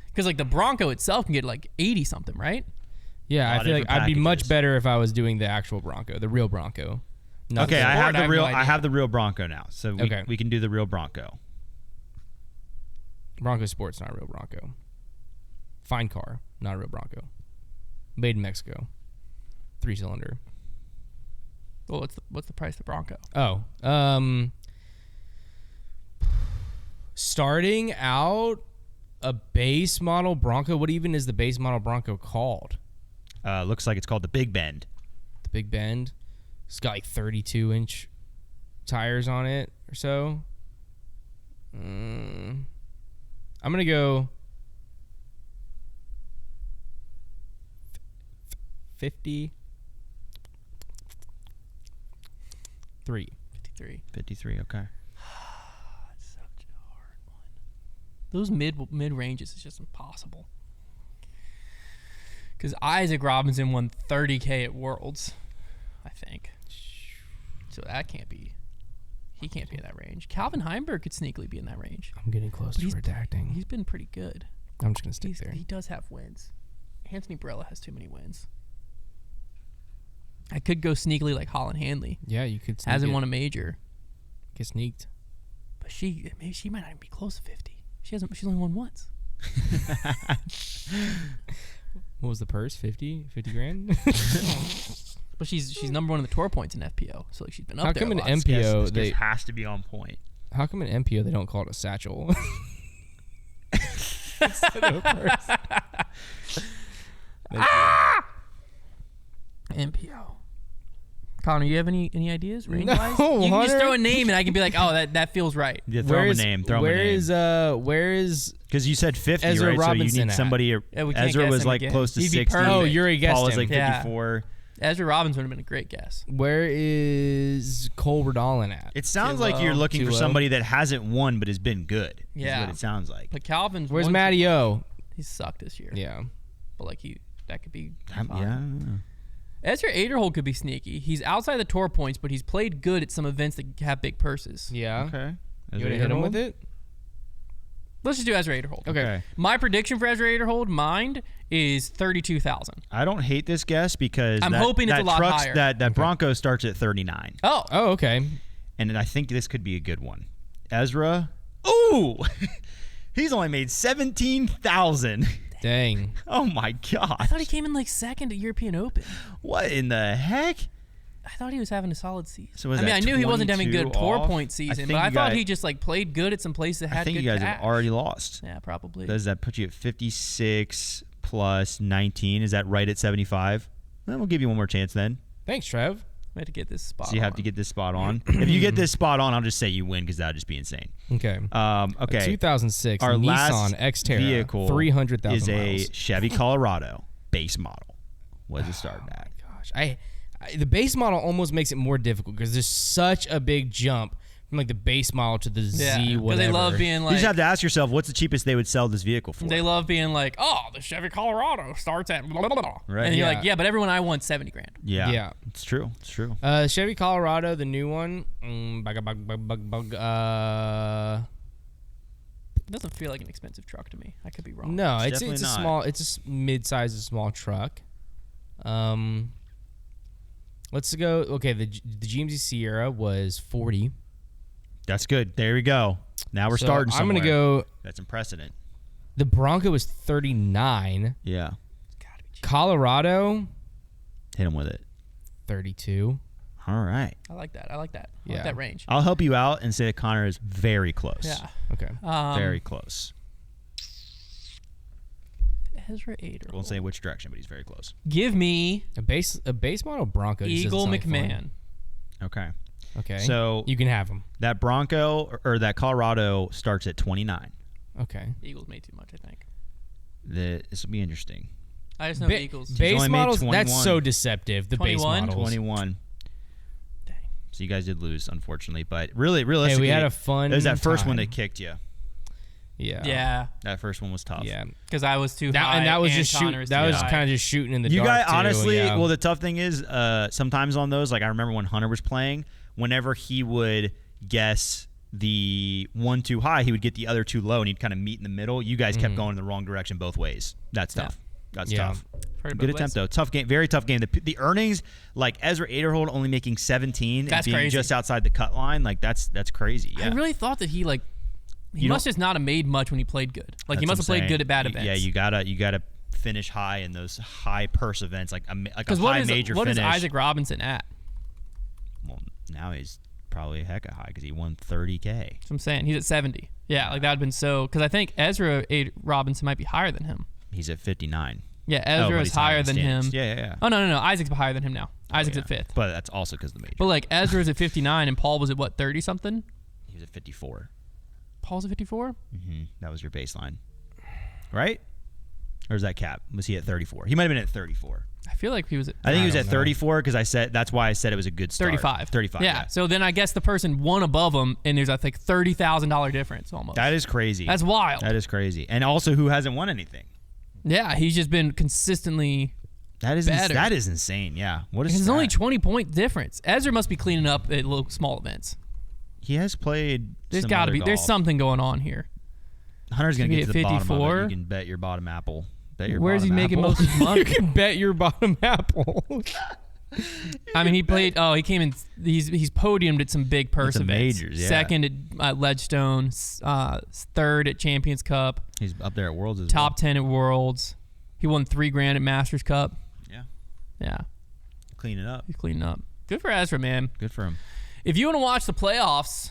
Because like the Bronco itself can get like 80 something, right?
Yeah,
A lot
I feel
of
like
different
I'd be much
packages.
better if I was doing the actual Bronco, the real Bronco. Not
Okay,
the-
I have
Sport, I
the
have
real.
no
I
idea.
have the real Bronco now, so
Okay.
we can do the real Bronco.
Bronco Sport's not a real Bronco. Fine car, not a real Bronco. Made in Mexico. 3-cylinder.
Well, what's the price of the Bronco?
Oh, starting out a base model Bronco. What even is the base model Bronco called?
Looks like it's called the Big Bend.
The Big Bend. It's got like 32-inch tires on it or so. I'm gonna go 53.
53.
53. Okay.
That's such a hard one. Those mid ranges is just impossible. Because Isaac Robinson won 30K at Worlds, I think. So that can't be. He can't be in that range. Calvin Heimberg could sneakily be in that range.
I'm getting close to redacting.
He's been pretty good.
I'm just gonna stick there.
He does have wins. Anthony Barella has too many wins. I could go sneakily like Holland Hanley.
Yeah, you could.
Hasn't won a major,
Get sneaked.
but she might not even be close to 50. She's only won once.
What was the purse? 50 grand.
But she's number one in the tour points in FPO, so like she's been up
How
there.
come
a
in
lot.
MPO
This
they?
has to be on point.
How come in MPO they don't call it a satchel? Instead of a purse.
MPO. Connor, you have any ideas range
No,
wise? You can just
Hunter.
throw a name and I can be like, oh, that feels right.
Yeah, throw him a name. Throw him a name.
Where is
Because you said 50,
Ezra
right?
Robinson
so you need
at?
somebody.
Yeah, we can't
Ezra
guess
was
him
like
again.
close to
He'd be
60.
perfect.
Oh, Yuri guessed
Paul was
him.
like
Yeah.
54.
Ezra Robinson would have been a great guess.
where is Cole Redolin at?
It sounds
Too
like you're
low.
looking for
Too low.
somebody that hasn't won but has been good.
Yeah.
Is what it sounds like.
But Calvin's
Where's
won-
Matty O?
He's sucked this year.
Yeah.
But like that could be
Yeah. I
fine.
don't know.
Ezra Aderhold could be sneaky. He's outside the tour points, but he's played good at some events that have big purses.
Yeah.
Okay.
You want to hit him with it?
Let's just do Ezra Aderhold.
Okay.
My prediction for Ezra Aderhold, mind, is 32,000.
I don't hate this guess because
I'm hoping it's
that
a lot
truck's-
higher.
That Bronco starts at 39,
Oh,
Oh, okay.
and I think this could be a good one. Ezra, ooh, he's only made 17,000.
Dang.
Oh my god!
I thought he came in like second at European Open.
What in the heck?
I thought he was having a solid season.
So was
I mean,
that
I knew he wasn't having
22
good tour
off?
point
I
season,
think
but I
you
thought
guys-
he just like played good at some places that had
I think
good
you guys
cash.
have already lost.
Yeah, probably.
Does that put you at 56 plus 19? Is that right at 75? Then we'll give you one more chance then.
Thanks, Trev.
We had to get this spot.
So you have to get this spot on. If you get this spot on, I'll just say you win because that would just be insane.
Okay.
Okay.
2006
Our
Nissan
last
Xterra
vehicle
300,000
is
miles.
a Chevy Colorado base model. What does it start at?
Gosh, I the base model almost makes it more difficult because there's such a big jump from like the base model to the Z
because
whatever.
they love being
You
like
just have to ask yourself, what's the cheapest they would sell this vehicle for?
they love being like, oh, the Chevy Colorado starts at blah, blah, blah.
Right.
And you're
Yeah.
like, yeah, but everyone I want 70 grand.
Yeah.
Yeah.
It's true. It's true.
Chevy Colorado, the new one.
It doesn't feel like an expensive truck to me. I could be wrong.
No,
It's
it's a
definitely not.
small. It's a mid-sized, small truck. Let's go. Okay, the GMC Sierra was 40.
That's good. There we go. Now we're
So
starting
I'm
somewhere.
gonna go.
That's some precedent.
The Bronco was 39.
Yeah.
Colorado,
Hit him with it.
32.
All right.
I like that. I like
Yeah.
that range.
I'll help you out and say that Konner is very close.
Yeah.
Okay.
Very close.
Ezra Ader.
Won't say which direction, but he's very close.
Give me
A base model Bronco. just
Eagle
doesn't sound
McMahon.
fun.
Okay.
Okay.
So
you can have him.
that Bronco or that Colorado starts at 29.
Okay.
Eagles made too much, I think.
This will be interesting.
I just know the Eagles.
Base
only made
models.
21.
That's so deceptive. The
21?
base models.
21.
Dang.
So you guys did lose, unfortunately. But really, realistically,
Hey, we had a fun.
it was that first one
time.
that kicked you.
Yeah.
Yeah,
That first one was tough.
Yeah.
because I was too high.
And that was just
Connor
shoot.
was
That
too
was
high.
kind of just shooting in the
You
dark.
guys,
too,
honestly,
yeah.
well, the tough thing is sometimes on those, like I remember when Hunter was playing, whenever he would guess the one too high, he would get the other too low, and he'd kind of meet in the middle. You guys kept going in the wrong direction both ways. That's tough. That's
Yeah.
tough.
Heard about
Good
Wes.
attempt though. Tough game. Very tough game. The earnings, like Ezra Aderhold only making 17
That's
and being
crazy.
just outside the cut line. Like that's crazy. Yeah.
I really thought that he
You
must just not have made much when he played good. Like he
That's
must have
what I'm
played
saying.
good at bad events.
Yeah, you gotta finish high in those high purse events, like a
Because
high major
what
finish.
is Isaac Robinson at?
Well, now he's probably a heck of high because he won 30K.
That's what I'm saying. He's at 70. Yeah, like that would have been so. Because I think Ezra Robinson might be higher than him.
He's at 59.
Yeah,
Oh,
Ezra
but
is
he's
higher
in
than
standings.
him.
Yeah.
Oh no, Isaac's higher than him now. Isaac's
Yeah.
at 5th.
But that's also because of the major.
But like Ezra's at 59 and Paul was at what, 30 something?
He was at 54.
Paul's at 54.
That was your baseline, right? Or is that cap? Was he at 34? He might have been at 34.
I feel like he was at
I think he was
don't
at
know.
34 because I said that's why I said it was a good start.
35.
35.
Yeah. So then I guess the person one above him, and there's I think $30,000 difference almost.
That is crazy.
That's wild.
That is crazy. And also, who hasn't won anything?
Yeah, he's just been consistently.
That is
Better.
that is insane. Yeah. What is
It's
that?
only 20-point difference. Ezra must be cleaning up at little small events.
He has played.
There's
some
got to
other
be. There's
golf.
something going on here.
Hunter's gonna
Should
get to
be
the
at
bottom of
54.
it. You can bet your bottom apple. Bet your
Where's he
bottom
making
apple.
most of his money?
You can bet your bottom apple.
I mean, he played. Oh, he came in. He's podiumed at some big purse
At the
events.
majors, yeah.
Second at Ledgestone. Third at Champions Cup.
He's up there at Worlds as
Top 10 at Worlds. He won $3,000 at Masters Cup.
well.
Yeah,
Clean it up.
he's cleaning up. Good for Ezra, man.
Good for him.
If you want to watch the playoffs.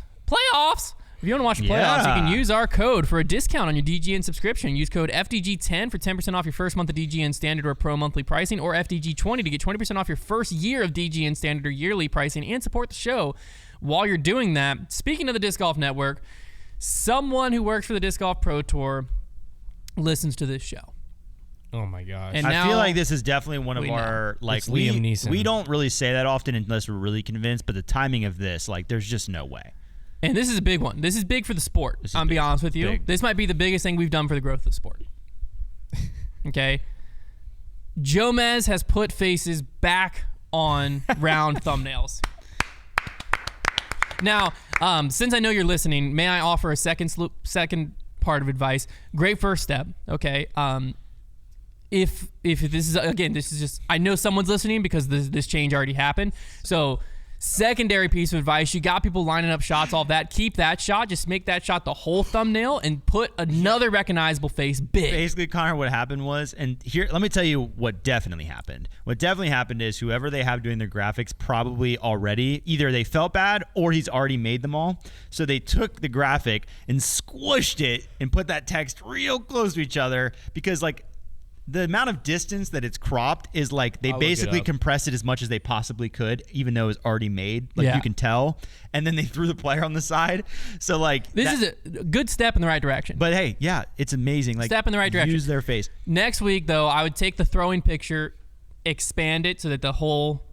If you want to watch the playoffs, you can
Yeah.
use our code for a discount on your DGN subscription. Use code FDG10 for 10% off your first month of DGN Standard or Pro monthly pricing, or FDG20 to get 20% off your first year of DGN Standard or yearly pricing and support the show. While you're doing that, speaking of the Disc Golf Network, someone who works for the Disc Golf Pro Tour listens to this show.
Oh my gosh.
And
I
now
feel like this is definitely one of
we know.
our like
It's Liam Neeson.
we don't really say that often unless we're really convinced. But the timing of this, like, there's just no way.
And this is a big one. This is big for the sport.
This is
I'll be
big.
honest with you.
Big.
This might be the biggest thing we've done for the growth of the sport. Okay. Jomez has put faces back on round thumbnails. Now, since I know you're listening, may I offer a second part of advice? Great first step. Okay. If this is, again, this is just, I know someone's listening because this change already happened. So secondary piece of advice, you got people lining up shots, all that. Keep that shot. Just make that shot the whole thumbnail and put another recognizable face big.
Basically, Connor, what happened was, and here, let me tell you what definitely happened. What definitely happened is whoever they have doing their graphics probably already, either they felt bad or he's already made them all. So they took the graphic and squished it and put that text real close to each other because, like, the amount of distance that it's cropped is like they
I'll look it
basically
up.
compressed it as much as they possibly could, even though it's already made. Like,
Yeah.
you can tell. And then they threw the player on the side. So, like,
This is a good step in the right direction.
But hey, yeah, it's amazing. Like,
Step in the right direction.
Use their face.
Next week, though, I would take the throwing picture, expand it so that the whole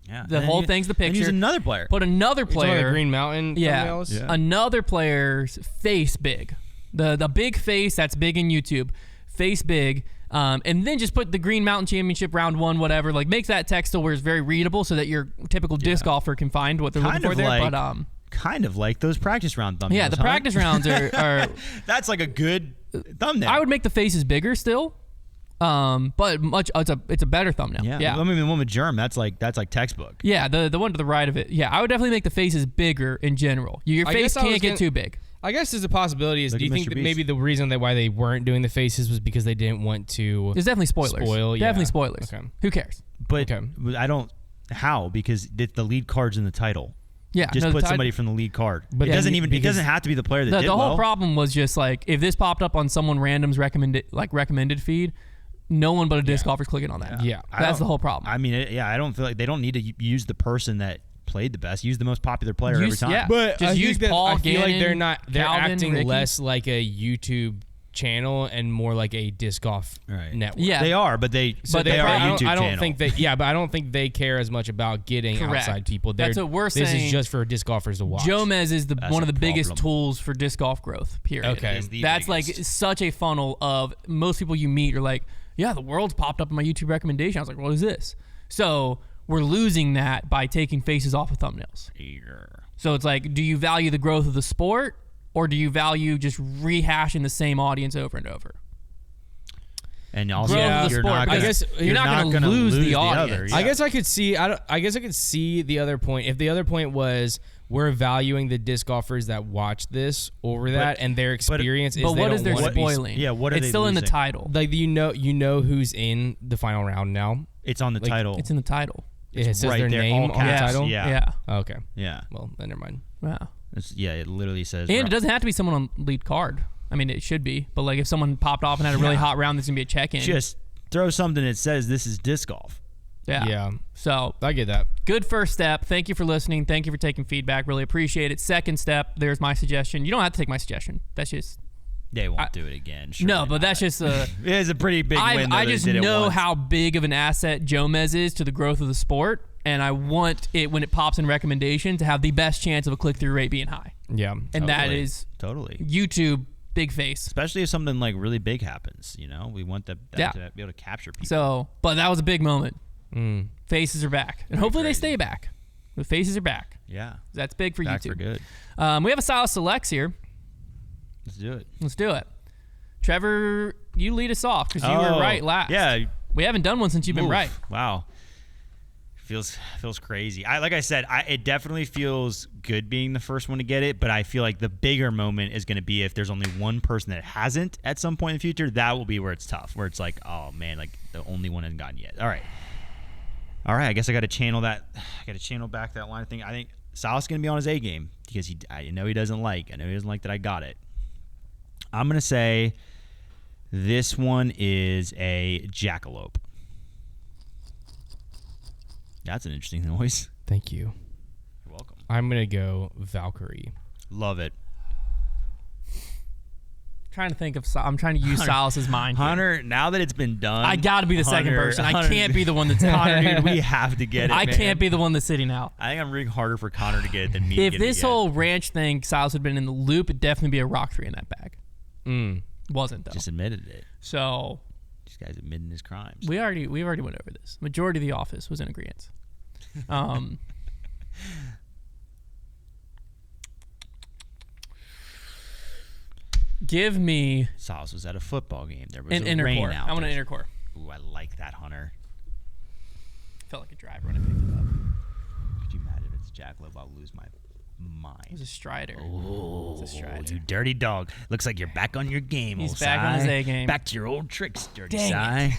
Yeah.
The whole thing's the
And use
picture.
another player.
put another
It's on the
player.
Green Mountain
Yeah,
thumbnails?
Yeah.
another player's face big. The big face that's big in YouTube, face big. And then just put the Green Mountain Championship round 1, whatever. Like, makes that text still where it's very readable so that your typical disc golfer can find what they're
Kind
looking for
of
there.
like-
But
Kind of like those practice round thumbnails.
yeah, the
huh?
practice rounds are
That's like a good thumbnail.
I would make the faces bigger still. But it's a better thumbnail.
Yeah. I mean, the one with Germ, that's like textbook.
Yeah, the one to the right of it. Yeah, I would definitely make the faces bigger in general. Your
I
face
guess I was
can't get
gonna-
too big.
I guess there's a possibility. Is
Look
do you
at
think
Mr.
that maybe
Beast.
the reason that why they weren't doing the faces was because they didn't want to?
There's definitely spoilers. Definitely
Yeah.
spoilers.
Okay.
Who cares?
But
Okay.
I don't. How? Because the lead card's in the title.
Yeah.
Just
no,
put
the
somebody from the lead card.
But
It doesn't
yeah,
even. It
because-
doesn't have to be the player that
The
did
whole
well.
problem was just like if this popped up on someone random's recommended feed, no one but a disc golfer's clicking on that.
Yeah.
That's the whole problem.
I mean, I don't feel like they don't need to use the person that played the best. Use the most popular player every time.
Yeah.
But
Just
I
use
think that
Paul,
I feel like they're
Gannon,
not. They're
Calvin,
acting
Ricky.
less like a YouTube channel and more like a disc golf
Right.
network.
Yeah.
They are, but they
So
they are a
I
YouTube
don't
channel.
think they. Yeah, but I don't think they care as much about getting
Correct.
outside people.
That's what we're
This
saying.
is just for disc golfers to watch.
Jomez is
That's
one of
a
the biggest
problem.
tools for disc golf growth. Period.
Okay.
It is the
That's like
biggest.
such a funnel of most people you meet. You're like, yeah, the world's popped up in my YouTube recommendation. I was like, what is this? So we're losing that by taking faces off of thumbnails. So it's like, do you value the growth of the sport, or do you value just rehashing the same audience over and over?
And also,
Growth of the
you're
sport.
not
because
gonna,
I guess
you're not going to lose the audience.
other.
I
Yeah.
guess I could see. I guess I could see the other point. If the other point was we're valuing the disc golfers that watch this over that, and their experience is.
But
they
what
don't
is their
wanna be-
spoiling?
yeah, what are
it's
they
still in the
losing?
title.
Like you know who's in the final round now.
It's on the
Like,
title.
It's in the title.
It says
right
their
there,
name
all
on the
caps,
title.
yeah.
Yeah.
Okay.
Yeah.
Well, then never mind.
Wow.
It literally says.
And it doesn't have to be someone on lead card. I mean, it should be. But like if someone popped off and had a really hot round, there's going to be a check-in.
Just throw something that says this is disc golf.
Yeah.
Yeah.
So
I get that.
good first step. Thank you for listening. Thank you for taking feedback. Really appreciate it. Second step, there's my suggestion. You don't have to take my suggestion. That's just
They won't do it again.
no, but that's just a.
It is a pretty big win.
I
though,
just
they did it
know
once.
how big of an asset Jomez is to the growth of the sport, and I want it when it pops in recommendation to have the best chance of a click-through rate being high,
Yeah.
and that
Totally.
is
Totally.
YouTube big face.
Especially if something like really big happens, we want that
Yeah.
to be able to capture people.
So, but that was a big moment.
Mm.
Faces are back, and hopefully they
crazy.
stay back. The faces are back.
Yeah,
That's big for
back
YouTube.
for good.
We have a Silas Selects here.
Let's do it.
Let's do it. Trevor, you lead us off because you were right last.
Yeah.
We haven't done one since you've been
Oof.
right.
Wow. Feels crazy. Like I said, it definitely feels good being the first one to get it, but I feel like the bigger moment is going to be if there's only one person that hasn't at some point in the future. That will be where it's tough, where it's like, oh man, like the only one hasn't gotten yet. All right. I guess I got to channel that. I got to channel back that line of thing. I think Sal's going to be on his A game because I know he doesn't like that I got it. I'm going to say this one is a jackalope. That's an interesting noise.
Thank you.
You're welcome.
I'm gonna go Valkyrie.
Love it.
Trying to think of. I'm trying to use Silas's mind. here.
Hunter, now that it's been done,
I got to be the second person. I can't be the one that's
Connor, dude, we have to get it.
I
man.
can't be the one that's sitting out.
I think I'm rooting harder for Connor to get it than me. to
If
get it
this
again.
whole ranch thing, Silas had been in the loop, it'd definitely be a rock tree in that bag. Wasn't though.
just admitted it.
So
This guy's admitting his crimes.
we already went over this. Majority of the office was in agreement. Give me
Salas was at a football game. There was
an
a
inner
rain
core.
out.
I want an
There's-
inner core.
Ooh, I like that, Hunter.
Felt like a driver when I picked it up.
Could you imagine if it's Jackalope? I'll lose my mind.
It was a Strider.
Oh,
It's a Strider.
you dirty dog. Looks like you're back on your game,
He's
old
back on his
Si.
A game.
Back to your old tricks, dirty
Dang
Si.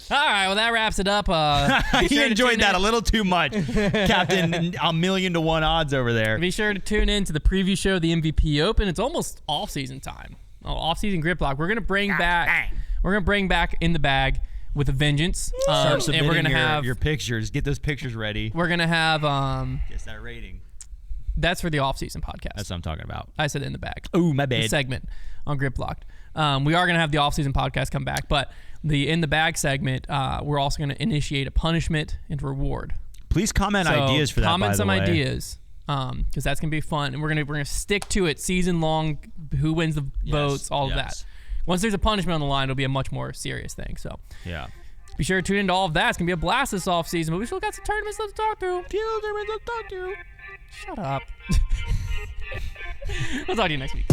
All right, well that wraps it up. Be
He
sure to
enjoyed
tune
that
in-
a little too much. Captain, 1,000,000 to 1 odds over there.
Be sure to tune in to the preview show of the MVP Open. It's almost off-season time. Off-season grip block. We're gonna bring back.
bang.
We're gonna bring back In the Bag with a vengeance.
Start
And
submitting
we're gonna have.
your pictures. Get those pictures ready.
We're gonna have.
Guess that rating.
That's for the off-season podcast.
That's what I'm talking about.
I said In the Bag.
Ooh, my
The
bad.
segment on Grip Locked. We are gonna have the off-season podcast come back, but the In the Bag segment, we're also gonna initiate a punishment and reward.
Please comment
So
ideas for that.
comment
by
some
the way.
ideas, because that's gonna be fun, and we're gonna stick to it season long. Who wins the votes, all of that.
yes.
Once there's a punishment on the line, it'll be a much more serious thing. So
Yeah.
be sure to tune into all of that. It's gonna be a blast this off season, but we still got some tournaments left to talk to. Shut up. I'll talk to you next week.